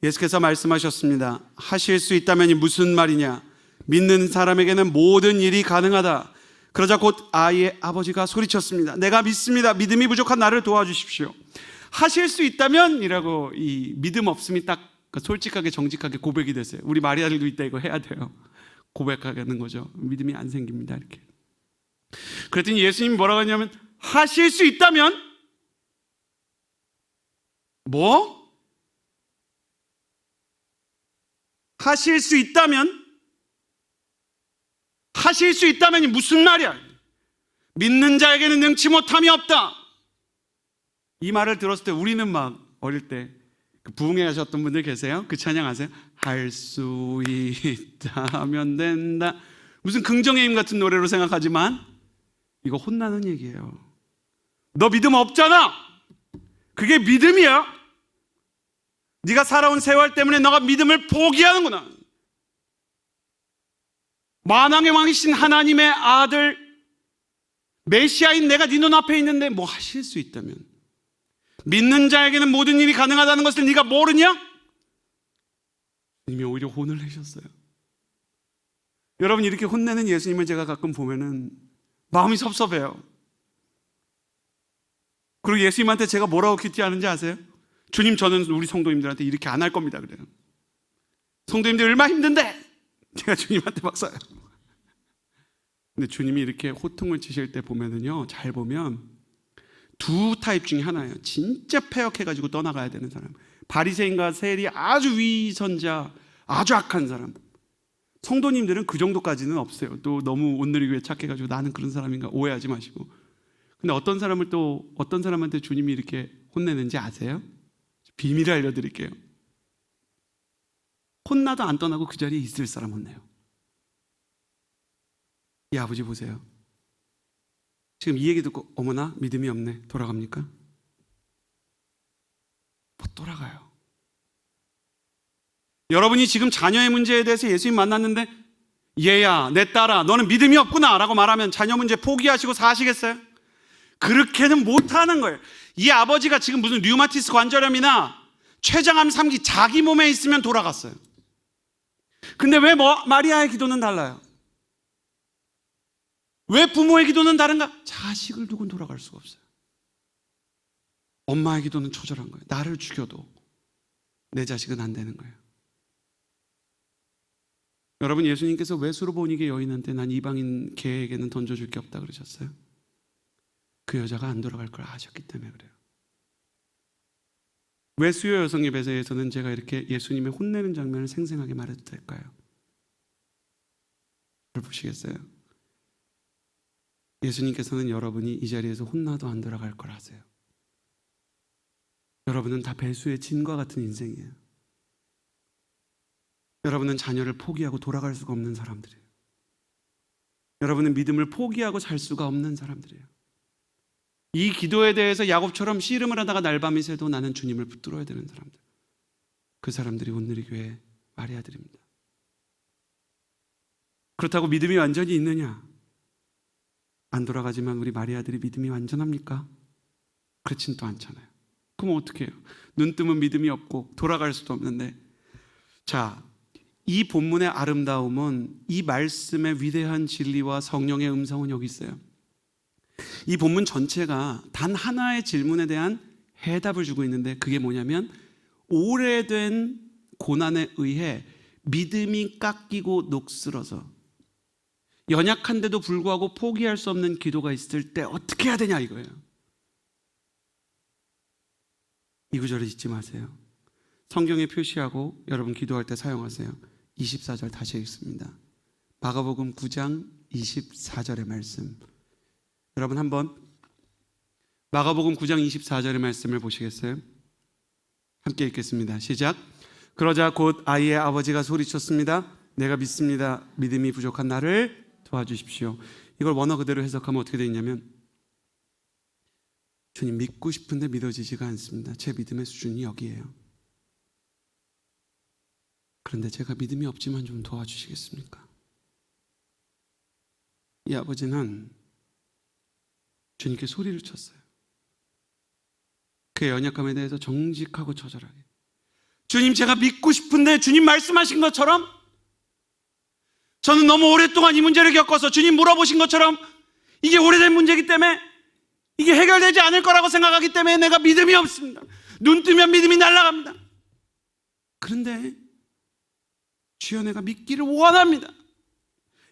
예수께서 말씀하셨습니다. 하실 수 있다면 무슨 말이냐? 믿는 사람에게는 모든 일이 가능하다. 그러자 곧 아이의 아버지가 소리쳤습니다. 내가 믿습니다. 믿음이 부족한 나를 도와주십시오. 하실 수 있다면 이라고 이 믿음 없음이 딱 솔직하게 정직하게 고백이 됐어요. 우리 마리아들도 이따 이거 해야 돼요. 고백하는 거죠. 믿음이 안 생깁니다. 이렇게. 그랬더니 예수님이 뭐라고 하냐면 하실 수 있다면 뭐? 하실 수 있다면? 하실 수 있다면이 무슨 말이야? 믿는 자에게는 능치 못함이 없다. 이 말을 들었을 때 우리는 막 어릴 때 부흥회 하셨던 분들 계세요? 그 찬양 아세요? 할 수 있다면 된다. 무슨 긍정의 힘 같은 노래로 생각하지만 이거 혼나는 얘기예요. 너 믿음 없잖아. 그게 믿음이야. 네가 살아온 세월 때문에 너가 믿음을 포기하는구나. 만왕의 왕이신 하나님의 아들 메시아인 내가 네 눈앞에 있는데 뭐 하실 수 있다면, 믿는 자에게는 모든 일이 가능하다는 것을 네가 모르냐? 주님이 오히려 혼을 내셨어요. 여러분, 이렇게 혼내는 예수님을 제가 가끔 보면은 마음이 섭섭해요. 그리고 예수님한테 제가 뭐라고 큐티하는지 아세요? 주님, 저는 우리 성도님들한테 이렇게 안 할 겁니다 그래요. 성도님들 얼마나 힘든데 제가 주님한테 막 써요. 근데 주님이 이렇게 호통을 치실 때 보면은요, 잘 보면 두 타입 중에 하나예요. 진짜 패역해가지고 떠나가야 되는 사람, 바리새인과 세리 아주 위선자, 아주 악한 사람. 성도님들은 그 정도까지는 없어요. 또 너무 온누리교회 착해가지고 나는 그런 사람인가 오해하지 마시고. 근데 어떤 사람한테 주님이 이렇게 혼내는지 아세요? 비밀을 알려드릴게요. 혼나도 안 떠나고 그 자리에 있을 사람 혼내요. 이 아버지 보세요. 지금 이 얘기 듣고 어머나 믿음이 없네 돌아갑니까? 못 돌아가요. 여러분이 지금 자녀의 문제에 대해서 예수님 만났는데 얘야 내 딸아 너는 믿음이 없구나 라고 말하면 자녀 문제 포기하시고 사시겠어요? 그렇게는 못하는 거예요. 이 아버지가 지금 무슨 류마티스 관절염이나 췌장암 3기 자기 몸에 있으면 돌아갔어요. 근데 왜 마리아의 기도는 달라요? 왜 부모의 기도는 다른가? 자식을 두고는 돌아갈 수가 없어요. 엄마의 기도는 처절한 거예요. 나를 죽여도 내 자식은 안 되는 거예요. 여러분, 예수님께서 왜 수르보니게 여인한테 난 이방인 개에게는 던져줄 게 없다 그러셨어요? 그 여자가 안 돌아갈 걸 아셨기 때문에 그래요. 왜 수요 여성 예배에서는 제가 이렇게 예수님의 혼내는 장면을 생생하게 말해도 될까요? 잘 보시겠어요? 예수님께서는 여러분이 이 자리에서 혼나도 안 돌아갈 걸 아세요. 여러분은 다 배수의 진과 같은 인생이에요. 여러분은 자녀를 포기하고 돌아갈 수가 없는 사람들이에요. 여러분은 믿음을 포기하고 살 수가 없는 사람들이에요. 이 기도에 대해서 야곱처럼 씨름을 하다가 날밤이 새도 나는 주님을 붙들어야 되는 사람들, 그 사람들이 온누리 교회 마리아들입니다. 그렇다고 믿음이 완전히 있느냐? 안 돌아가지만 우리 마리아들이 믿음이 완전합니까? 그렇진 또 않잖아요. 그럼 어떻게 해요? 눈 뜨면 믿음이 없고 돌아갈 수도 없는데. 자, 이 본문의 아름다움은 이 말씀의 위대한 진리와 성령의 음성은 여기 있어요. 이 본문 전체가 단 하나의 질문에 대한 해답을 주고 있는데 그게 뭐냐면 오래된 고난에 의해 믿음이 깎이고 녹슬어서 연약한데도 불구하고 포기할 수 없는 기도가 있을 때 어떻게 해야 되냐 이거예요. 이 구절을 잊지 마세요. 성경에 표시하고 여러분 기도할 때 사용하세요. 24절 다시 읽습니다. 마가복음 9장 24절의 말씀. 여러분 한번 마가복음 9장 24절의 말씀을 보시겠어요? 함께 읽겠습니다. 시작. 그러자 곧 아이의 아버지가 소리쳤습니다. 내가 믿습니다. 믿음이 부족한 나를 도와주십시오. 이걸 원어 그대로 해석하면 어떻게 되어 있냐면 주님 믿고 싶은데 믿어지지가 않습니다. 제 믿음의 수준이 여기에요. 그런데 제가 믿음이 없지만 좀 도와주시겠습니까? 이 아버지는 주님께 소리를 쳤어요. 그의 연약함에 대해서 정직하고 처절하게. 주님 제가 믿고 싶은데 주님 말씀하신 것처럼 저는 너무 오랫동안 이 문제를 겪어서 주님 물어보신 것처럼 이게 오래된 문제이기 때문에 이게 해결되지 않을 거라고 생각하기 때문에 내가 믿음이 없습니다. 눈 뜨면 믿음이 날아갑니다. 그런데 주여 내가 믿기를 원합니다.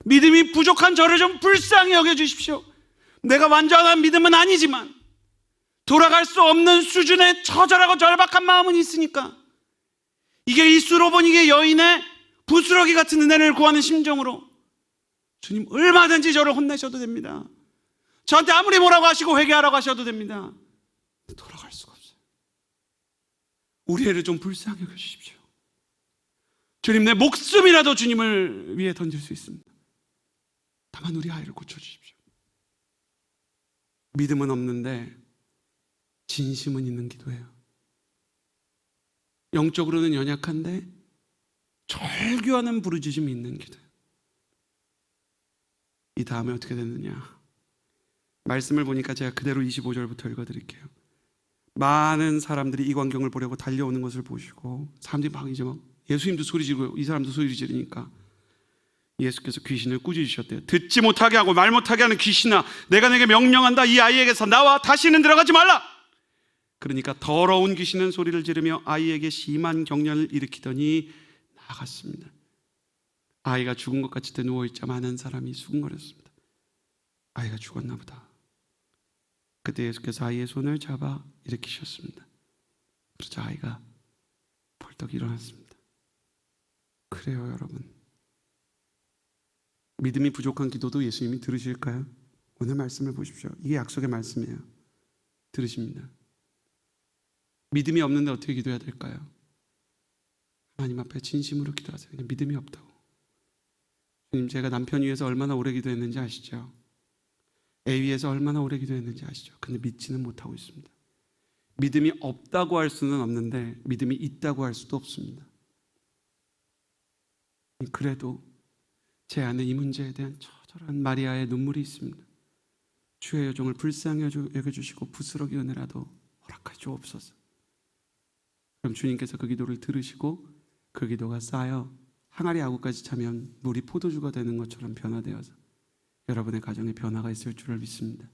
믿음이 부족한 저를 좀 불쌍히 여겨주십시오. 내가 완전한 믿음은 아니지만 돌아갈 수 없는 수준의 처절하고 절박한 마음은 있으니까 이게 이 수로보니게 여인의 부스러기 같은 은혜를 구하는 심정으로 주님 얼마든지 저를 혼내셔도 됩니다. 저한테 아무리 뭐라고 하시고 회개하라고 하셔도 됩니다. 돌아갈 수가 없어요. 우리 애를 좀 불쌍히 여겨주십시오. 주님 내 목숨이라도 주님을 위해 던질 수 있습니다. 다만 우리 아이를 고쳐주십시오. 믿음은 없는데 진심은 있는 기도예요. 영적으로는 연약한데 절규하는 부르짖음이 있는 기도예요. 이 다음에 어떻게 됐느냐? 말씀을 보니까 제가 그대로 25절부터 읽어드릴게요. 많은 사람들이 이 광경을 보려고 달려오는 것을 보시고 사람들이 막 이제 막 예수님도 소리 지르고 이 사람도 소리 지르니까 예수께서 귀신을 꾸짖으셨대요. 듣지 못하게 하고 말 못하게 하는 귀신아, 내가 내게 명령한다. 이 아이에게서 나와 다시는 들어가지 말라. 그러니까 더러운 귀신은 소리를 지르며 아이에게 심한 경련을 일으키더니 나갔습니다. 아이가 죽은 것 같이 누워있자 많은 사람이 수군거렸습니다. 아이가 죽었나 보다. 그때 예수께서 아이의 손을 잡아 일으키셨습니다. 그러자 아이가 벌떡 일어났습니다. 그래요, 여러분. 믿음이 부족한 기도도 예수님이 들으실까요? 오늘 말씀을 보십시오. 이게 약속의 말씀이에요. 들으십니다. 믿음이 없는데 어떻게 기도해야 될까요? 하나님 앞에 진심으로 기도하세요. 그냥 믿음이 없다고. 주님, 제가 남편 위해서 얼마나 오래 기도했는지 아시죠? 애 위해서 얼마나 오래 기도했는지 아시죠? 근데 믿지는 못하고 있습니다. 믿음이 없다고 할 수는 없는데 믿음이 있다고 할 수도 없습니다. 그래도 제 안에 이 문제에 대한 처절한 마리아의 눈물이 있습니다. 주의 여종을 불쌍히 여겨주시고 부스러기 은혜라도 허락하여 주옵소서. 그럼 주님께서 그 기도를 들으시고 그 기도가 쌓여 항아리 아구까지 차면 물이 포도주가 되는 것처럼 변화되어서 여러분의 가정에 변화가 있을 줄을 믿습니다.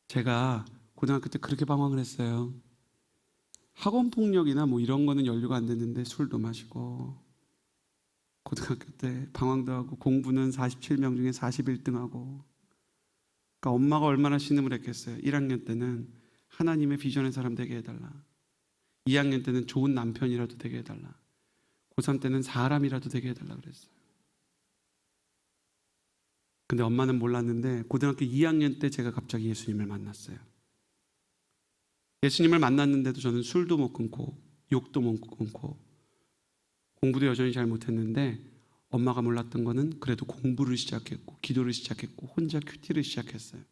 제가 고등학교 때 그렇게 방황을 했어요. 학원 폭력이나 뭐 이런 거는 연루가 안 됐는데 술도 마시고, 고등학교 때 방황도 하고, 공부는 47명 중에 41등하고. 그러니까 엄마가 얼마나 신음을 했겠어요. 1학년 때는 하나님의 비전의 사람 되게 해달라. 2학년 때는 좋은 남편이라도 되게 해달라. 고3 때는 사람이라도 되게 해달라 그랬어요. 근데 엄마는 몰랐는데 고등학교 2학년 때 제가 갑자기 예수님을 만났어요. 예수님을 만났는데도 저는 술도 못 끊고 욕도 못 끊고 공부도 여전히 잘 못했는데, 엄마가 몰랐던 거는 그래도 공부를 시작했고 기도를 시작했고 혼자 큐티를 시작했어요.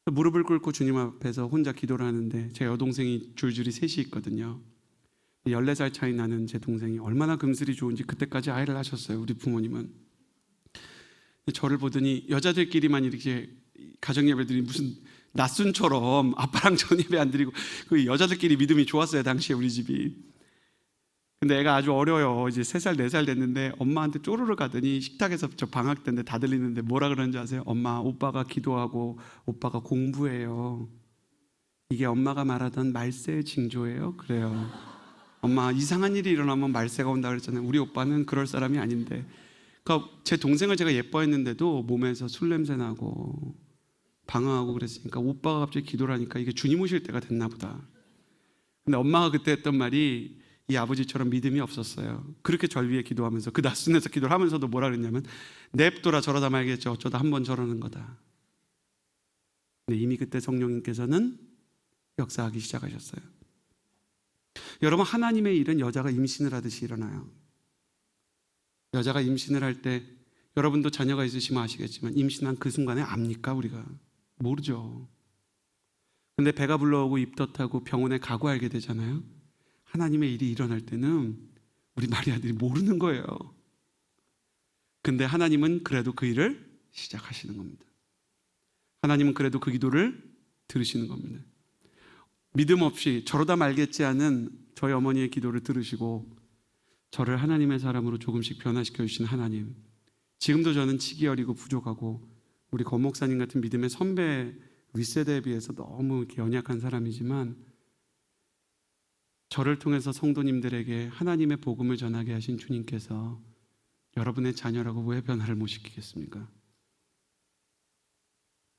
무릎을 꿇고 주님 앞에서 혼자 기도를 하는데, 제 여동생이 줄줄이 셋이 있거든요. 14살 차이 나는 제 동생이 얼마나 금슬이 좋은지 그때까지 아이를 하셨어요. 우리 부모님은. 저를 보더니 여자들끼리만 이렇게 가정예배들이 무슨 낮순처럼 아빠랑 전예배 안 드리고, 그 여자들끼리 믿음이 좋았어요 당시에 우리 집이. 근데 애가 아주 어려요. 이제 3살 4살 됐는데 엄마한테 쪼르르 가더니 식탁에서, 저 방학 때인데 다 들리는데 뭐라 그러는지 아세요? 엄마, 오빠가 기도하고 오빠가 공부해요. 이게 엄마가 말하던 말세의 징조예요. 그래요. 엄마, 이상한 일이 일어나면 말세가 온다 그랬잖아요. 우리 오빠는 그럴 사람이 아닌데. 그러니까 제 동생을 제가 예뻐했는데도 몸에서 술 냄새 나고 방황하고 그랬으니까 오빠가 갑자기 기도를 하니까 이게 주님 오실 때가 됐나 보다. 근데 엄마가 그때 했던 말이 이 아버지처럼 믿음이 없었어요. 그렇게 절 위해 기도하면서, 그 낮순에서 기도를 하면서도 뭐라 그랬냐면, 냅둬라, 저러다 말겠지, 어쩌다 한 번 저러는 거다. 근데 이미 그때 성령님께서는 역사하기 시작하셨어요. 여러분, 하나님의 일은 여자가 임신을 하듯이 일어나요. 여자가 임신을 할 때, 여러분도 자녀가 있으시면 아시겠지만 임신한 그 순간에 압니까? 우리가 모르죠. 근데 배가 불러오고 입덧하고 병원에 가고 알게 되잖아요. 하나님의 일이 일어날 때는 우리 마리아들이 모르는 거예요. 근데 하나님은 그래도 그 일을 시작하시는 겁니다. 하나님은 그래도 그 기도를 들으시는 겁니다. 믿음 없이 저러다 말겠지 하는 저희 어머니의 기도를 들으시고 저를 하나님의 사람으로 조금씩 변화시켜 주신 하나님, 지금도 저는 치기 어리고 부족하고 우리 권 목사님 같은 믿음의 선배 윗세대에 비해서 너무 연약한 사람이지만, 저를 통해서 성도님들에게 하나님의 복음을 전하게 하신 주님께서 여러분의 자녀라고 왜 변화를 못 시키겠습니까?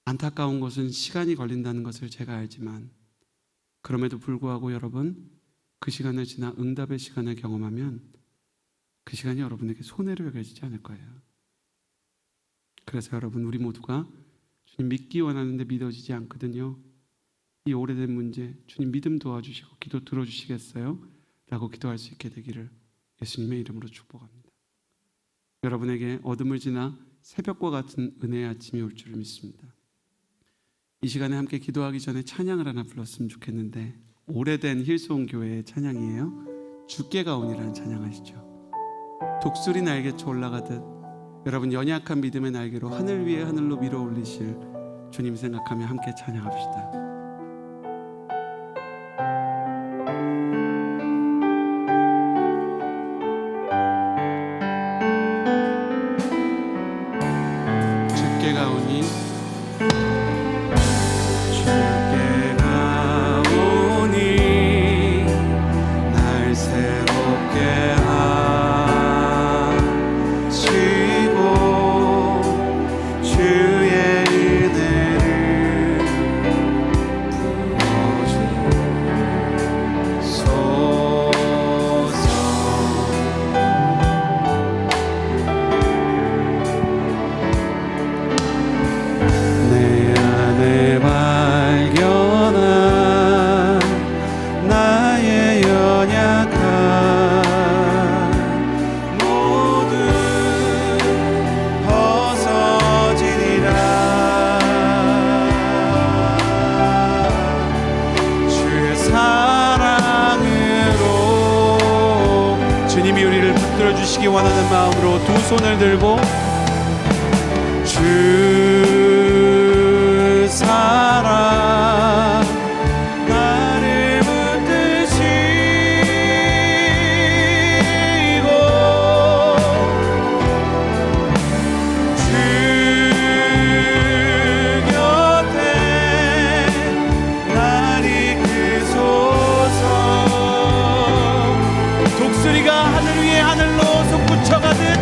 안타까운 것은 시간이 걸린다는 것을 제가 알지만, 그럼에도 불구하고 여러분, 그 시간을 지나 응답의 시간을 경험하면 그 시간이 여러분에게 손해로 여겨지지 않을 거예요. 그래서 여러분, 우리 모두가 주님 믿기 원하는데 믿어지지 않거든요. 이 오래된 문제, 주님 믿음 도와주시고 기도 들어주시겠어요? 라고 기도할 수 있게 되기를 예수님의 이름으로 축복합니다. 여러분에게 어둠을 지나 새벽과 같은 은혜의 아침이 올 줄을 믿습니다. 이 시간에 함께 기도하기 전에 찬양을 하나 불렀으면 좋겠는데, 오래된 힐스온 교회의 찬양이에요. 주께 가오니라는 찬양 아시죠? 독수리 날개쳐 올라가듯 여러분 연약한 믿음의 날개로 하늘 위에 하늘로 밀어 올리실 주님 생각하며 함께 찬양합시다. 주께 가오니 주께 가오니 날 새롭게 하시고 주님이 우리를 붙들어 주시기 원하는 마음으로 두 손을 들고 주 사랑 나를 붙드시고 주 곁에 날 이끄소서. 독수리가 하늘 위에 하늘로 솟구쳐가듯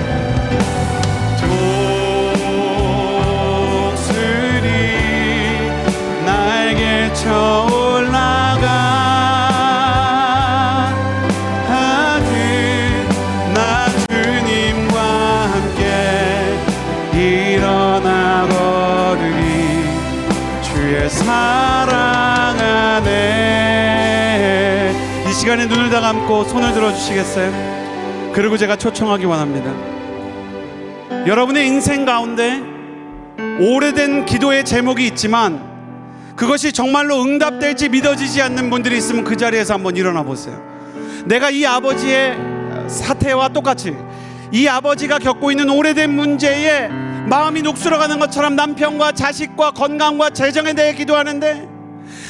올라가 하듯 나 주님과 함께 일어나 걸으리 주의 사랑 안에. 이 시간에 눈을 다 감고 손을 들어주시겠어요? 그리고 제가 초청하기 원합니다. 여러분의 인생 가운데 오래된 기도의 제목이 있지만 그것이 정말로 응답될지 믿어지지 않는 분들이 있으면 그 자리에서 한번 일어나 보세요. 내가 이 아버지의 사태와 똑같이 이 아버지가 겪고 있는 오래된 문제에 마음이 녹슬어가는 것처럼 남편과 자식과 건강과 재정에 대해 기도하는데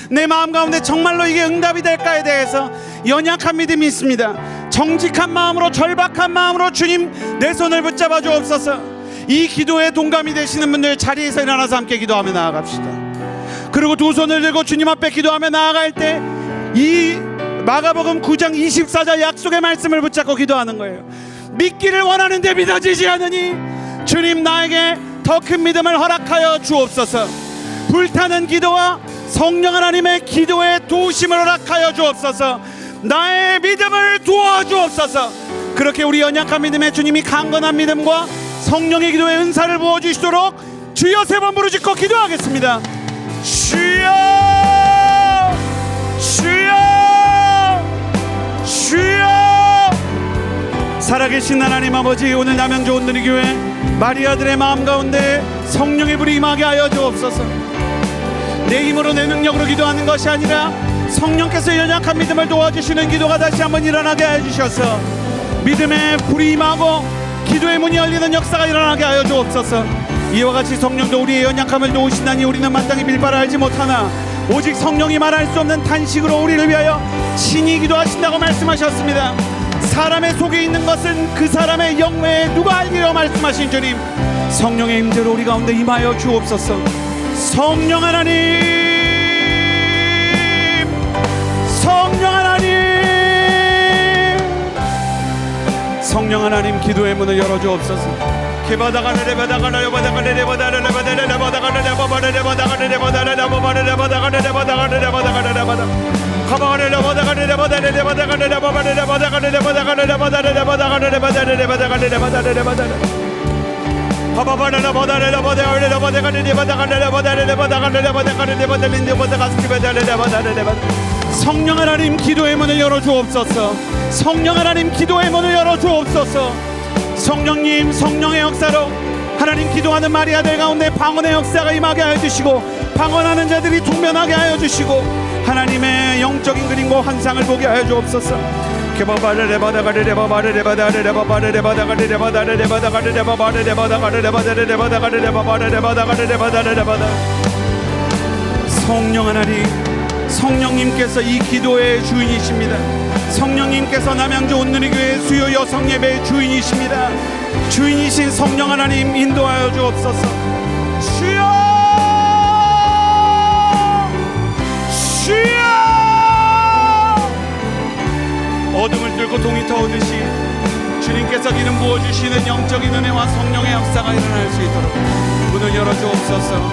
내 마음 가운데 정말로 이게 응답이 될까에 대해서 연약한 믿음이 있습니다. 정직한 마음으로, 절박한 마음으로 주님 내 손을 붙잡아 주옵소서. 이 기도에 동감이 되시는 분들 자리에서 일어나서 함께 기도하며 나아갑시다. 그리고 두 손을 들고 주님 앞에 기도하며 나아갈 때 이 마가복음 9장 24절 약속의 말씀을 붙잡고 기도하는 거예요. 믿기를 원하는데 믿어지지 않으니 주님 나에게 더 큰 믿음을 허락하여 주옵소서. 불타는 기도와 성령 하나님의 기도에 도우심을 허락하여 주옵소서. 나의 믿음을 도와주옵소서. 그렇게 우리 연약한 믿음에 주님이 강건한 믿음과 성령의 기도의 은사를 부어주시도록 주여 3번 부르짖고 기도하겠습니다. 주여 주여 주여. 살아계신 하나님 아버지, 오늘 남양주 온누리교회 마리아들의 마음 가운데 성령의 불이 임하게 하여 주옵소서. 내 힘으로 내 능력으로 기도하는 것이 아니라 성령께서 연약한 믿음을 도와주시는 기도가 다시 한번 일어나게 하여 주셔서 믿음의 불이 임하고 기도의 문이 열리는 역사가 일어나게 하여 주옵소서. 이와 같이 성령도 우리의 연약함을 도우시나니 우리는 마땅히 빌바라 알지 못하나 오직 성령이 말할 수 없는 탄식으로 우리를 위하여 친히 기도하신다고 말씀하셨습니다. 사람의 속에 있는 것은 그 사람의 영 외에 누가 알리려 말씀하신 주님, 성령의 임재로 우리 가운데 임하여 주옵소서. 성령 하나님, 성령 하나님, 성령 하나님, 기도의 문을 열어 주옵소서. 성령 하나님, 기도의 문을 열어 주옵소서. 성령 하나님, 기도의 문을 열어 주옵소서. 성령님, 성령의 역사로 하나님 기도하는 마리아들 가운데 방언의 역사가 임하게 하여 주시고 방언하는 자들이 통변하게 하여 주시고 하나님의 영적인 그림과 환상을 보게 하여 주옵소서. 성령 하나님, 성령님께서 이 기도의 주인이십니다. 성령님께서 남양주 온누리교회 수요 여성 예배의 주인이십니다. 주인이신 성령 하나님, 인도하여 주옵소서. 주여 주여. 어둠을 뚫고 동이 터오듯이 주님께서 기름 부어주시는 영적인 은혜와 성령의 역사가 일어날 수 있도록 문을 열어 주옵소서.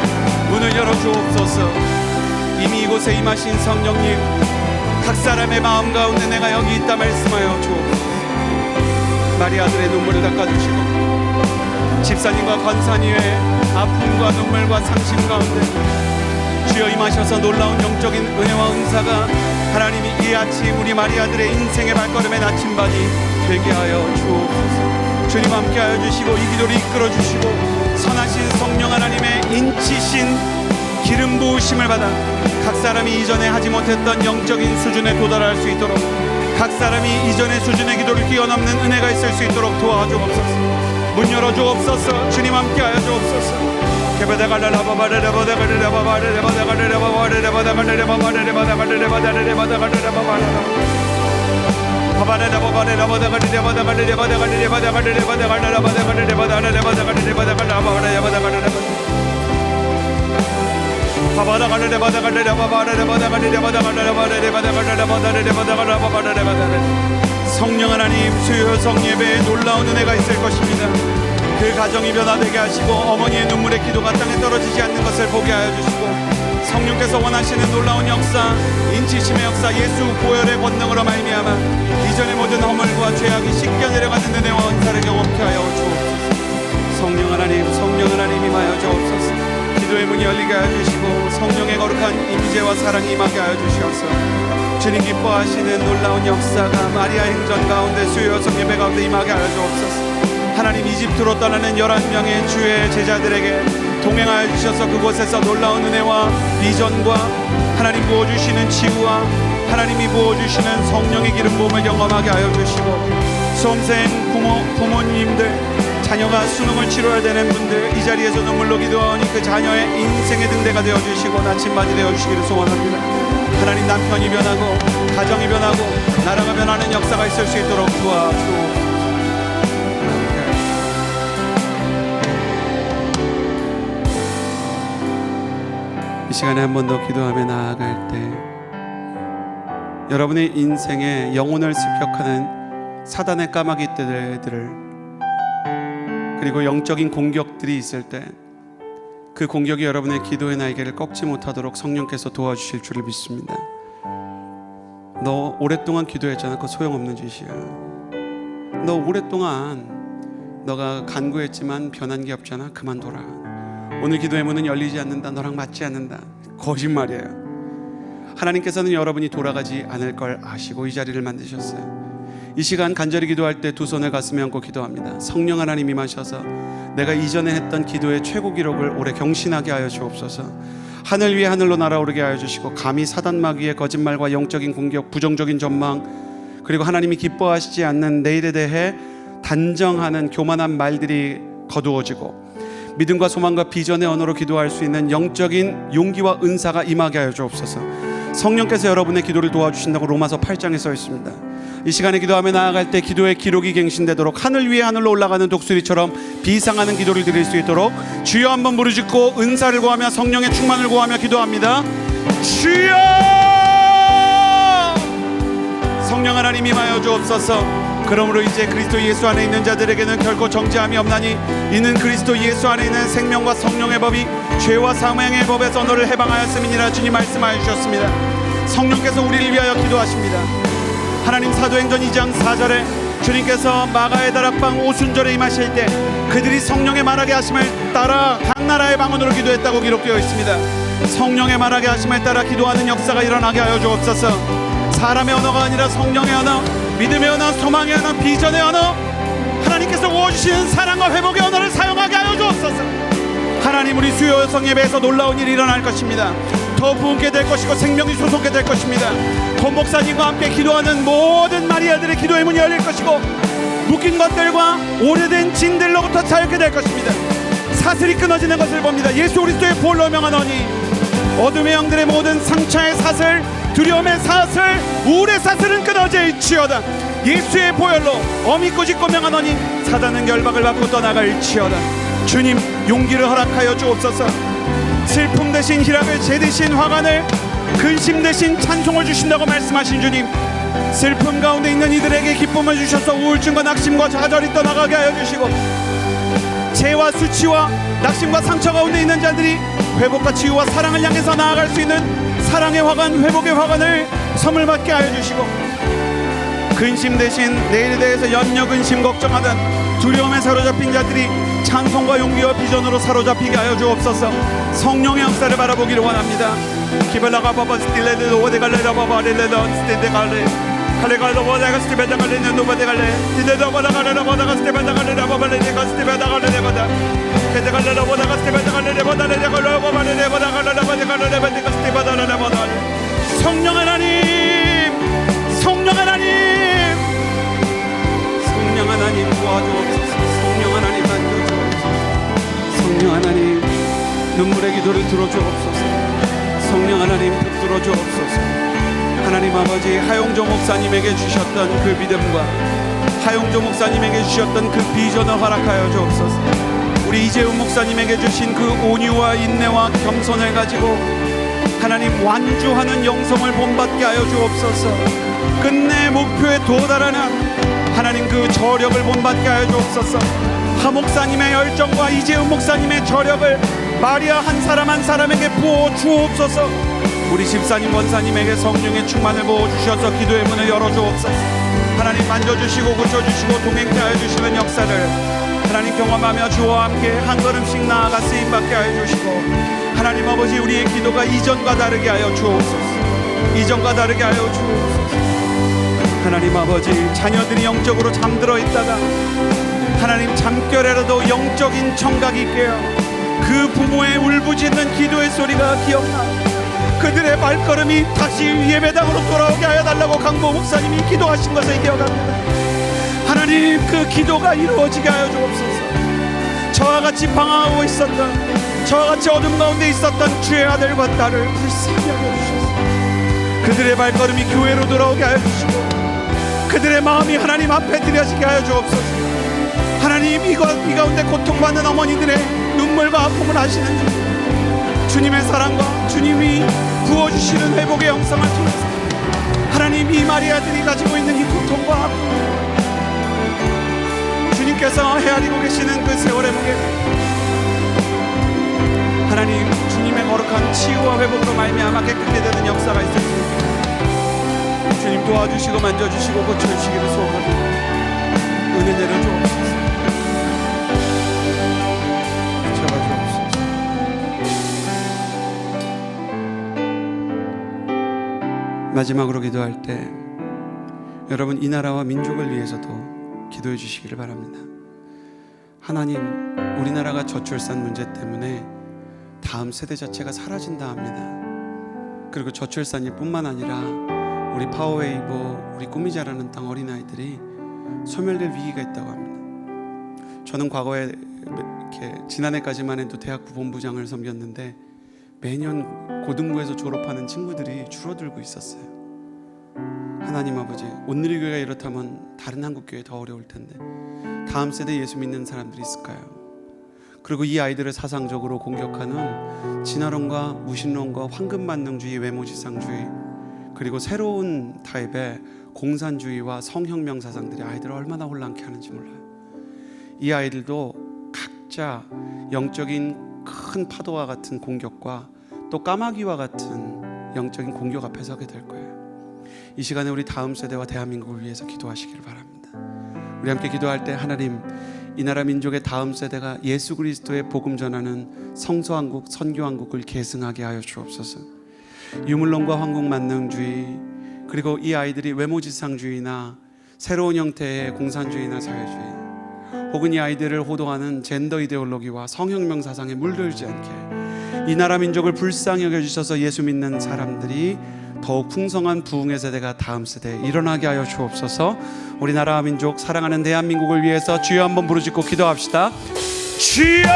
문을 열어 주옵소서. 이미 이곳에 임하신 성령님, 각 사람의 마음 가운데 내가 여기 있다 말씀하여 주옵소서. 마리아들의 눈물을 닦아주시고 집사님과 권사님의 아픔과 눈물과 상심 가운데 주여 임하셔서 놀라운 영적인 은혜와 은사가 하나님이 이 아침 우리 마리아들의 인생의 발걸음의 나침반이 되게 하여 주옵소서. 주님 함께하여 주시고 이 기도를 이끌어 주시고 선하신 성령 하나님의 인치신 기름 부으심을 받아 각 사람이 이전에 하지 못했던 영적인 수준에 도달할 수 있도록 각 사람이 이전의 수준의 기도를 뛰어넘는 은혜가 있을 수 있도록 도와주옵소서. 문 열어주옵소서. 주님 함께하여 주옵소서. 성령 하나님, 수요 성예배에 놀라운 은혜가 있을 것입니다. 그 가정이 변화되게 하시고 어머니의 눈물의 기도가 땅에 떨어지지 않는 것을 보게 하여 주시고, 성령께서 원하시는 놀라운 역사, 인치심의 역사, 예수 보혈의 권능으로 말미암아 이전의 모든 허물과 죄악이 씻겨 내려가는 은혜와 은사를 경험케 하여 주옵소서. 성령 하나님 임하여 주옵소서. 기도의 문이 열리게 하여 주시고 성령의 거룩한 임재와 사랑이 임하게 하여 주시옵소서. 주님 기뻐하시는 놀라운 역사가 마리아 행전 가운데 수요 성예배 가운데 임하게 하여 주옵소서. 하나님, 이집트로 떠나는 11명의 주의 제자들에게 동행하여 주셔서 그곳에서 놀라운 은혜와 비전과 하나님 부어주시는 치유와 하나님이 부어주시는 성령의 기름 부음을 경험하게 하여 주시고, 수험생 부모님들, 자녀가 수능을 치러야 되는 분들, 이 자리에서 눈물로 기도하오니 그 자녀의 인생의 등대가 되어주시고 나침반이 되어주시기를 소원합니다. 하나님, 남편이 변하고 가정이 변하고 나라가 변하는 역사가 있을 수 있도록 도와주옵소서. 이 시간에 한 번 더 기도하며 나아갈 때 여러분의 인생에 영혼을 습격하는 사단의 까마귀 떼들을, 그리고 영적인 공격들이 있을 때 그 공격이 여러분의 기도의 날개를 꺾지 못하도록 성령께서 도와주실 줄을 믿습니다. 너 오랫동안 기도했잖아. 그거 소용없는 짓이야. 너 오랫동안 너가 간구했지만 변한 게 없잖아. 그만둬라. 오늘 기도의 문은 열리지 않는다. 너랑 맞지 않는다. 거짓말이에요. 하나님께서는 여러분이 돌아가지 않을 걸 아시고 이 자리를 만드셨어요. 이 시간 간절히 기도할 때 두 손을 가슴에 얹고 기도합니다. 성령 하나님 임하셔서 내가 이전에 했던 기도의 최고 기록을 올해 경신하게 하여 주옵소서. 하늘 위에 하늘로 날아오르게 하여 주시고, 감히 사단 마귀의 거짓말과 영적인 공격, 부정적인 전망, 그리고 하나님이 기뻐하시지 않는 내일에 대해 단정하는 교만한 말들이 거두어지고, 믿음과 소망과 비전의 언어로 기도할 수 있는 영적인 용기와 은사가 임하게 하여 주옵소서. 성령께서 여러분의 기도를 도와주신다고 로마서 8장에 써 있습니다. 이 시간에 기도하며 나아갈 때 기도의 기록이 갱신되도록 하늘 위에 하늘로 올라가는 독수리처럼 비상하는 기도를 드릴 수 있도록 주여 한번 부르짖고 은사를 구하며 성령의 충만을 구하며 기도합니다. 주여! 성령 하나님 임하여 주옵소서. 그러므로 이제 그리스도 예수 안에 있는 자들에게는 결코 정죄함이 없나니 이는 그리스도 예수 안에 있는 생명과 성령의 법이 죄와 사망의 법에서 너를 해방하였음이니라. 주님 말씀하여 주셨습니다. 성령께서 우리를 위하여 기도하십니다. 하나님, 사도행전 2장 4절에 주님께서 마가의 다락방 오순절에 임하실 때 그들이 성령의 말하게 하심을 따라 각 나라의 방언으로 기도했다고 기록되어 있습니다. 성령의 말하게 하심을 따라 기도하는 역사가 일어나게 하여 주옵소서. 사람의 언어가 아니라 성령의 언어, 믿음의 언어, 소망의 언어, 비전의 언어, 하나님께서 부어주시는 사랑과 회복의 언어를 사용하게 하여 주옵소서. 하나님, 우리 수요 성예배에서 놀라운 일이 일어날 것입니다. 더 부흥게 될 것이고 생명이 솟게 될 것입니다. 권 목사님과 함께 기도하는 모든 마리아들의 기도의 문이 열릴 것이고, 묶인 것들과 오래된 진들로부터 자유케 될 것입니다. 사슬이 끊어지는 것을 봅니다. 예수 그리스도의 보혈로 명하노니 어둠의 영들의 모든 상처의 사슬, 두려움의 사슬, 우울의 사슬은 끊어질지어다. 예수의 보혈로 어미 꾸짖고 명하노니 사단은 결박을 받고 떠나갈지어다. 주님, 용기를 허락하여 주옵소서. 슬픔 대신 희락을, 죄 대신 화관을, 근심 대신 찬송을 주신다고 말씀하신 주님, 슬픔 가운데 있는 이들에게 기쁨을 주셔서 우울증과 낙심과 좌절이 떠나가게 하여 주시고, 죄와 수치와 낙심과 상처 가운데 있는 자들이 회복과 치유와 사랑을 향해서 나아갈 수 있는 사랑의 화관, 회복의 화관을 선물 받게 하여 주시고, 근심 대신 내일에 대해서 염려, 근심, 걱정하던 두려움에 사로잡힌 자들이 찬송과 용기와 비전으로 사로잡히게 하여 주옵소서. 성령의 역사를 바라보기를 원합니다. 기발라가 바바 스틸레드 오데갈레라 바바 렐레던 스테데갈레 칼레갈로 보다가 스테베다갈레는 노바데갈레 디데도 바다갈레라 보다가 스테베다갈레라 바발레가 스테베다갈레 바다 케데갈레라 보다가 스테베다갈레 바다레가 로바발레 바다갈레라 바다갈레 바다가 스테베다갈레 바다. 성령 하나님, 성령 하나님, 기도를 들어주옵소서. 성령 하나님 붙들어 주옵소서. 하나님 아버지, 하용조 목사님에게 주셨던 그 믿음과 하용조 목사님에게 주셨던 그 비전을 허락하여 주옵소서. 우리 이재훈 목사님에게 주신 그 온유와 인내와 겸손을 가지고 하나님 완주하는 영성을 본받게 하여 주옵소서. 끝내 목표에 도달하는 하나님 그 저력을 본받게 하여 주옵소서. 하 목사님의 열정과 이재훈 목사님의 저력을 마리아 한 사람 한 사람에게 부어 주옵소서. 우리 집사님 원사님에게 성령의 충만을 부어 주셔서 기도의 문을 열어 주옵소서. 하나님 만져주시고 고쳐주시고 동행케 하여 주시는 역사를 하나님 경험하며 주와 함께 한 걸음씩 나아가 쓰임받게 하여 주시고, 하나님 아버지, 우리의 기도가 이전과 다르게 하여 주옵소서. 이전과 다르게 하여 주옵소서. 하나님 아버지, 자녀들이 영적으로 잠들어 있다가 하나님 잠결에라도 영적인 청각이 깨어 그 부모의 울부짖는 기도의 소리가 기억나 그들의 발걸음이 다시 예배당으로 돌아오게 하여 달라고 강보 목사님이 기도하신 것을 기억합니다. 하나님, 그 기도가 이루어지게 하여 주옵소서. 저와 같이 방황하고 있었던, 저와 같이 어둠 가운데 있었던 주의 아들과 딸을 불쌍히 하여 주셔서 그들의 발걸음이 교회로 돌아오게 하여 주시고 그들의 마음이 하나님 앞에 드려지게 하여 주옵소서. 하나님, 이 가운데 고통받는 어머니들의 눈물과 아픔을 아시는 주님의 사랑과 주님이 부어주시는 회복의 영성을 통해서 하나님, 이 마리아들이 가지고 있는 이 고통과 아픔, 주님께서 헤아리고 계시는 그 세월의 무게, 하나님, 주님의 거룩한 치유와 회복으로 말미암아 깨끗게 되는 역사가 있었습니다. 주님 도와주시고 만져주시고 고쳐주시기를 소원합니다. 은혜 내려주옵소서. 마지막으로 기도할 때 여러분, 이 나라와 민족을 위해서도 기도해 주시기를 바랍니다. 하나님, 우리나라가 저출산 문제 때문에 다음 세대 자체가 사라진다 합니다. 그리고 저출산일 뿐만 아니라 우리 파워웨이브, 우리 꿈이 자라는 땅 어린아이들이 소멸될 위기가 있다고 합니다. 저는 과거에 이렇게 지난해까지만 해도 대학부 본부장을 섬겼는데 매년 고등부에서 졸업하는 친구들이 줄어들고 있었어요. 하나님 아버지, 온누리교회가 이렇다면 다른 한국교회 더 어려울 텐데 다음 세대 예수 믿는 사람들이 있을까요? 그리고 이 아이들을 사상적으로 공격하는 진화론과 무신론과 황금만능주의, 외모지상주의, 그리고 새로운 타입의 공산주의와 성혁명 사상들이 아이들을 얼마나 혼란케 하는지 몰라요. 이 아이들도 각자 영적인 큰 파도와 같은 공격과 또 까마귀와 같은 영적인 공격 앞에 서게 될 거예요. 이 시간에 우리 다음 세대와 대한민국을 위해서 기도하시기를 바랍니다. 우리 함께 기도할 때, 하나님, 이 나라 민족의 다음 세대가 예수 그리스도의 복음 전하는 성서왕국, 선교왕국을 계승하게 하여 주옵소서. 유물론과 황국만능주의, 그리고 이 아이들이 외모지상주의나 새로운 형태의 공산주의나 사회주의, 혹은 이 아이들을 호도하는 젠더 이데올로기와 성혁명 사상에 물들지 않게 이 나라 민족을 불쌍히 여겨주셔서 예수 믿는 사람들이 더욱 풍성한 부흥의 세대가 다음 세대에 일어나게 하여 주옵소서. 우리나라 민족, 사랑하는 대한민국을 위해서 주여 한번 부르짖고 기도합시다. 주여!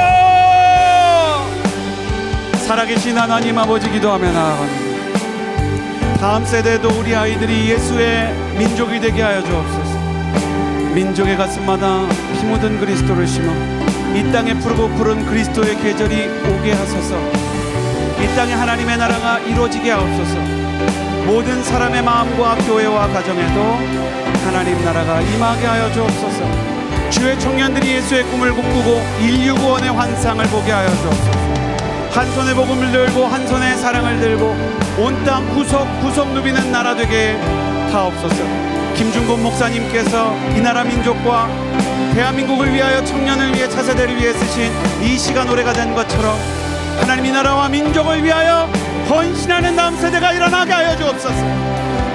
살아계신 하나님 아버지, 기도하며 나아갑니다. 다음 세대도 우리 아이들이 예수의 민족이 되게 하여 주옵소서. 민족의 가슴마다 피 묻은 그리스도를 심어 이 땅에 푸르고 푸른 그리스도의 계절이 오게 하소서. 이 땅에 하나님의 나라가 이루어지게 하옵소서. 모든 사람의 마음과 교회와 가정에도 하나님 나라가 임하게 하여 주옵소서. 주의 청년들이 예수의 꿈을 꿈꾸고 인류 구원의 환상을 보게 하여 주옵소서. 한 손에 복음을 들고 한 손에 사랑을 들고 온 땅 구석구석 누비는 나라 되게 하옵소서. 김중곤 목사님께서 이 나라 민족과 대한민국을 위하여, 청년을 위해, 차세대를 위해 쓰신 이 시간 노래가 된 것처럼 하나님, 이 나라와 민족을 위하여 헌신하는 다음 세대가 일어나게 하여 주옵소서.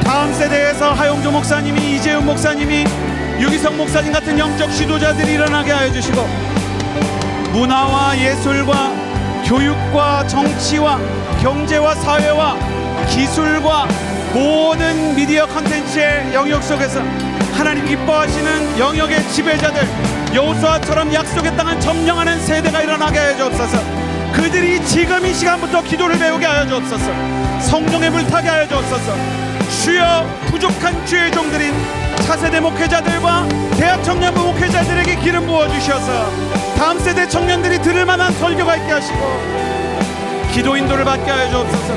다음 세대에서 하용조 목사님이, 이재훈 목사님이, 유기성 목사님 같은 영적 지도자들이 일어나게 하여 주시고, 문화와 예술과 교육과 정치와 경제와 사회와 기술과 모든 미디어 컨텐츠의 영역 속에서 하나님 기뻐하시는 영역의 지배자들, 여호수아처럼 약속의 땅을 점령하는 세대가 일어나게 하여 주옵소서. 그들이 지금 이 시간부터 기도를 배우게 하여 주옵소서. 성령의 불타게 하여 주옵소서. 주여, 부족한 주의 종들인 차세대 목회자들과 대학 청년부 목회자들에게 기름 부어주셔서 다음 세대 청년들이 들을 만한 설교가 있게 하시고 기도 인도를 받게 하여 주옵소서.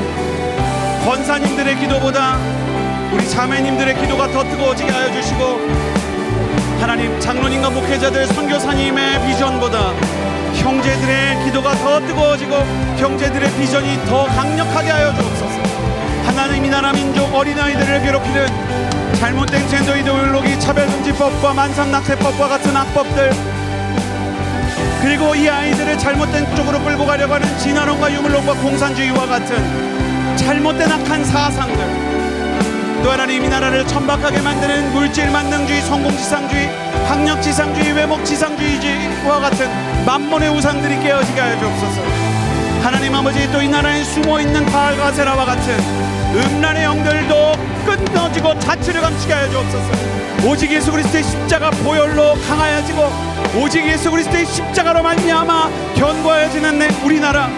권사님들의 기도보다 우리 자매님들의 기도가 더 뜨거워지게 하여 주시고, 하나님, 장로님과 목회자들, 선교사님의 비전보다 형제들의 기도가 더 뜨거워지고 형제들의 비전이 더 강력하게 하여 주옵소서. 하나님, 이 나라 민족 어린아이들을 괴롭히는 잘못된 젠더 이데올로기, 차별금지법과 만상낙태법과 같은 악법들, 그리고 이 아이들을 잘못된 쪽으로 끌고 가려고 하는 진화론과 유물론과 공산주의와 같은 잘못된 악한 사상들, 또 하나님, 이 나라를 천박하게 만드는 물질 만능주의, 성공지상주의, 학력지상주의, 외목지상주의와 같은 만몬의 우상들이 깨어지게 하여 주옵소서. 하나님 아버지, 또 이 나라에 숨어있는 바알과 세라와 같은 음란의 영들도 끊어지고 자취를 감추게 하여 주옵소서. 오직 예수 그리스도의 십자가 보혈로 강하여지고 오직 예수 그리스도의 십자가로 말미암아 견고해지는 우리나라,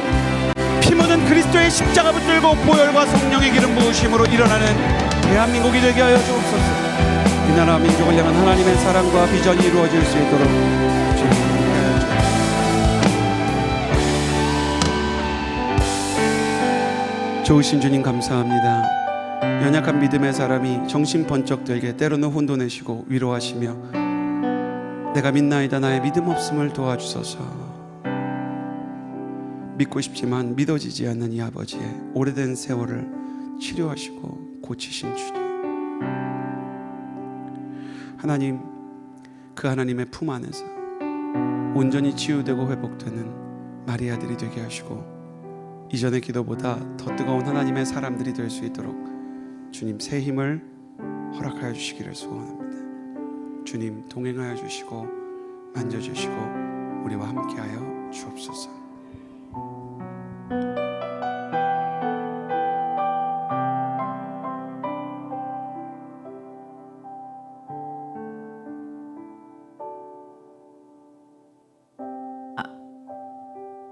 피 묻은 그리스도의 십자가 붙들고 보혈과 성령의 기름 부으심으로 일어나는 대한민국이 되게 하여 주옵소서. 이 나라 민족을 향한 하나님의 사랑과 비전이 이루어질 수 있도록 주님 하여 주옵소서. 좋으신 주님 감사합니다. 연약한 믿음의 사람이 정신 번쩍 들게 때로는 혼돈내시고 위로하시며 내가 믿나이다 나의 믿음 없음을 도와주소서. 믿고 싶지만 믿어지지 않는 이 아버지의 오래된 세월을 치료하시고 고치신 주님, 하나님, 그 하나님의 품 안에서 온전히 치유되고 회복되는 마리아들이 되게 하시고 이전의 기도보다 더 뜨거운 하나님의 사람들이 될 수 있도록 주님 새 힘을 허락하여 주시기를 소원합니다. 주님 동행하여 주시고 만져주시고 우리와 함께하여 주옵소서.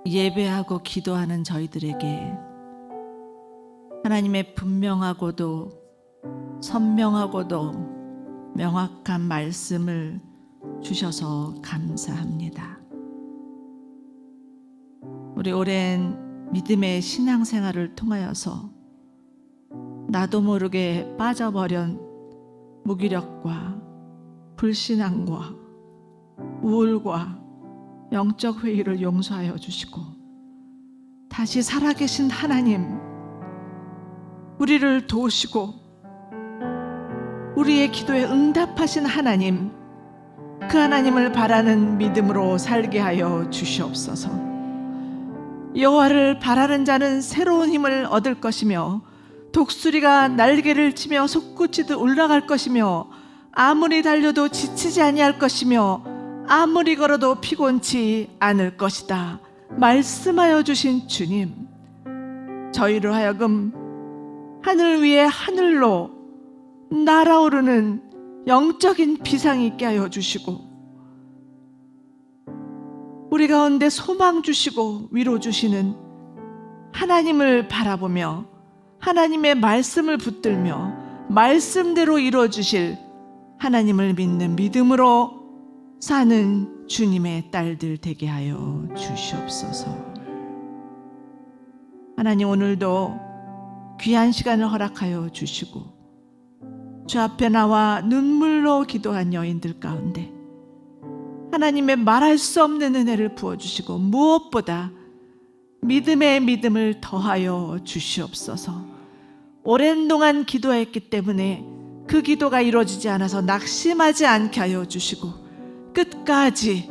예배하고 기도하는 저희들에게 하나님의 분명하고도 선명하고도 명확한 말씀을 주셔서 감사합니다. 우리 오랜 믿음의 신앙생활을 통하여서 나도 모르게 빠져버린 무기력과 불신앙과 우울과 영적 회의를 용서하여 주시고 다시 살아계신 하나님, 우리를 도우시고 우리의 기도에 응답하신 하나님, 그 하나님을 바라는 믿음으로 살게 하여 주시옵소서. 여호와를 바라는 자는 새로운 힘을 얻을 것이며 독수리가 날개를 치며 솟구치듯 올라갈 것이며 아무리 달려도 지치지 아니할 것이며 아무리 걸어도 피곤치 않을 것이다 말씀하여 주신 주님, 저희로 하여금 하늘 위에 하늘로 날아오르는 영적인 비상이 있게 하여 주시고 우리 가운데 소망 주시고 위로 주시는 하나님을 바라보며 하나님의 말씀을 붙들며 말씀대로 이루어 주실 하나님을 믿는 믿음으로 사는 주님의 딸들 되게 하여 주시옵소서. 하나님, 오늘도 귀한 시간을 허락하여 주시고 주 앞에 나와 눈물로 기도한 여인들 가운데 하나님의 말할 수 없는 은혜를 부어주시고 무엇보다 믿음의 믿음을 더하여 주시옵소서. 오랜 동안 기도했기 때문에 그 기도가 이루어지지 않아서 낙심하지 않게 하여 주시고 끝까지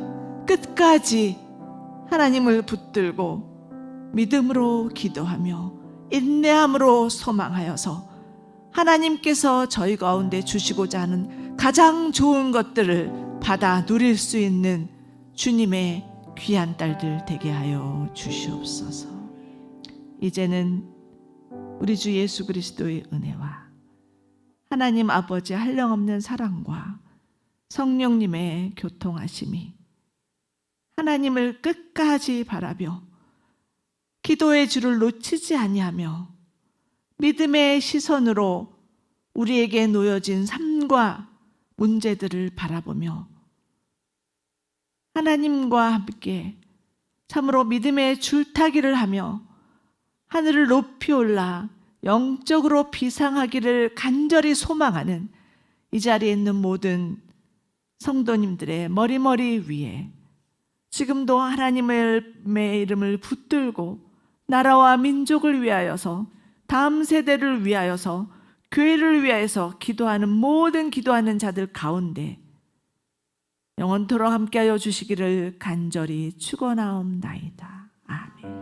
하나님을 붙들고 믿음으로 기도하며 인내함으로 소망하여서 하나님께서 저희 가운데 주시고자 하는 가장 좋은 것들을 받아 누릴 수 있는 주님의 귀한 딸들 되게 하여 주시옵소서. 이제는 우리 주 예수 그리스도의 은혜와 하나님 아버지 한량없는 사랑과 성령님의 교통하심이 하나님을 끝까지 바라며 기도의 줄을 놓치지 아니하며 믿음의 시선으로 우리에게 놓여진 삶과 문제들을 바라보며 하나님과 함께 참으로 믿음의 줄타기를 하며 하늘을 높이 올라 영적으로 비상하기를 간절히 소망하는 이 자리에 있는 모든 성도님들의 머리머리 위에 지금도 하나님의 이름을 붙들고 나라와 민족을 위하여서 다음 세대를 위하여서 교회를 위하여서 기도하는 모든 기도하는 자들 가운데 영원토록 함께하여 주시기를 간절히 축원하옵나이다. 아멘.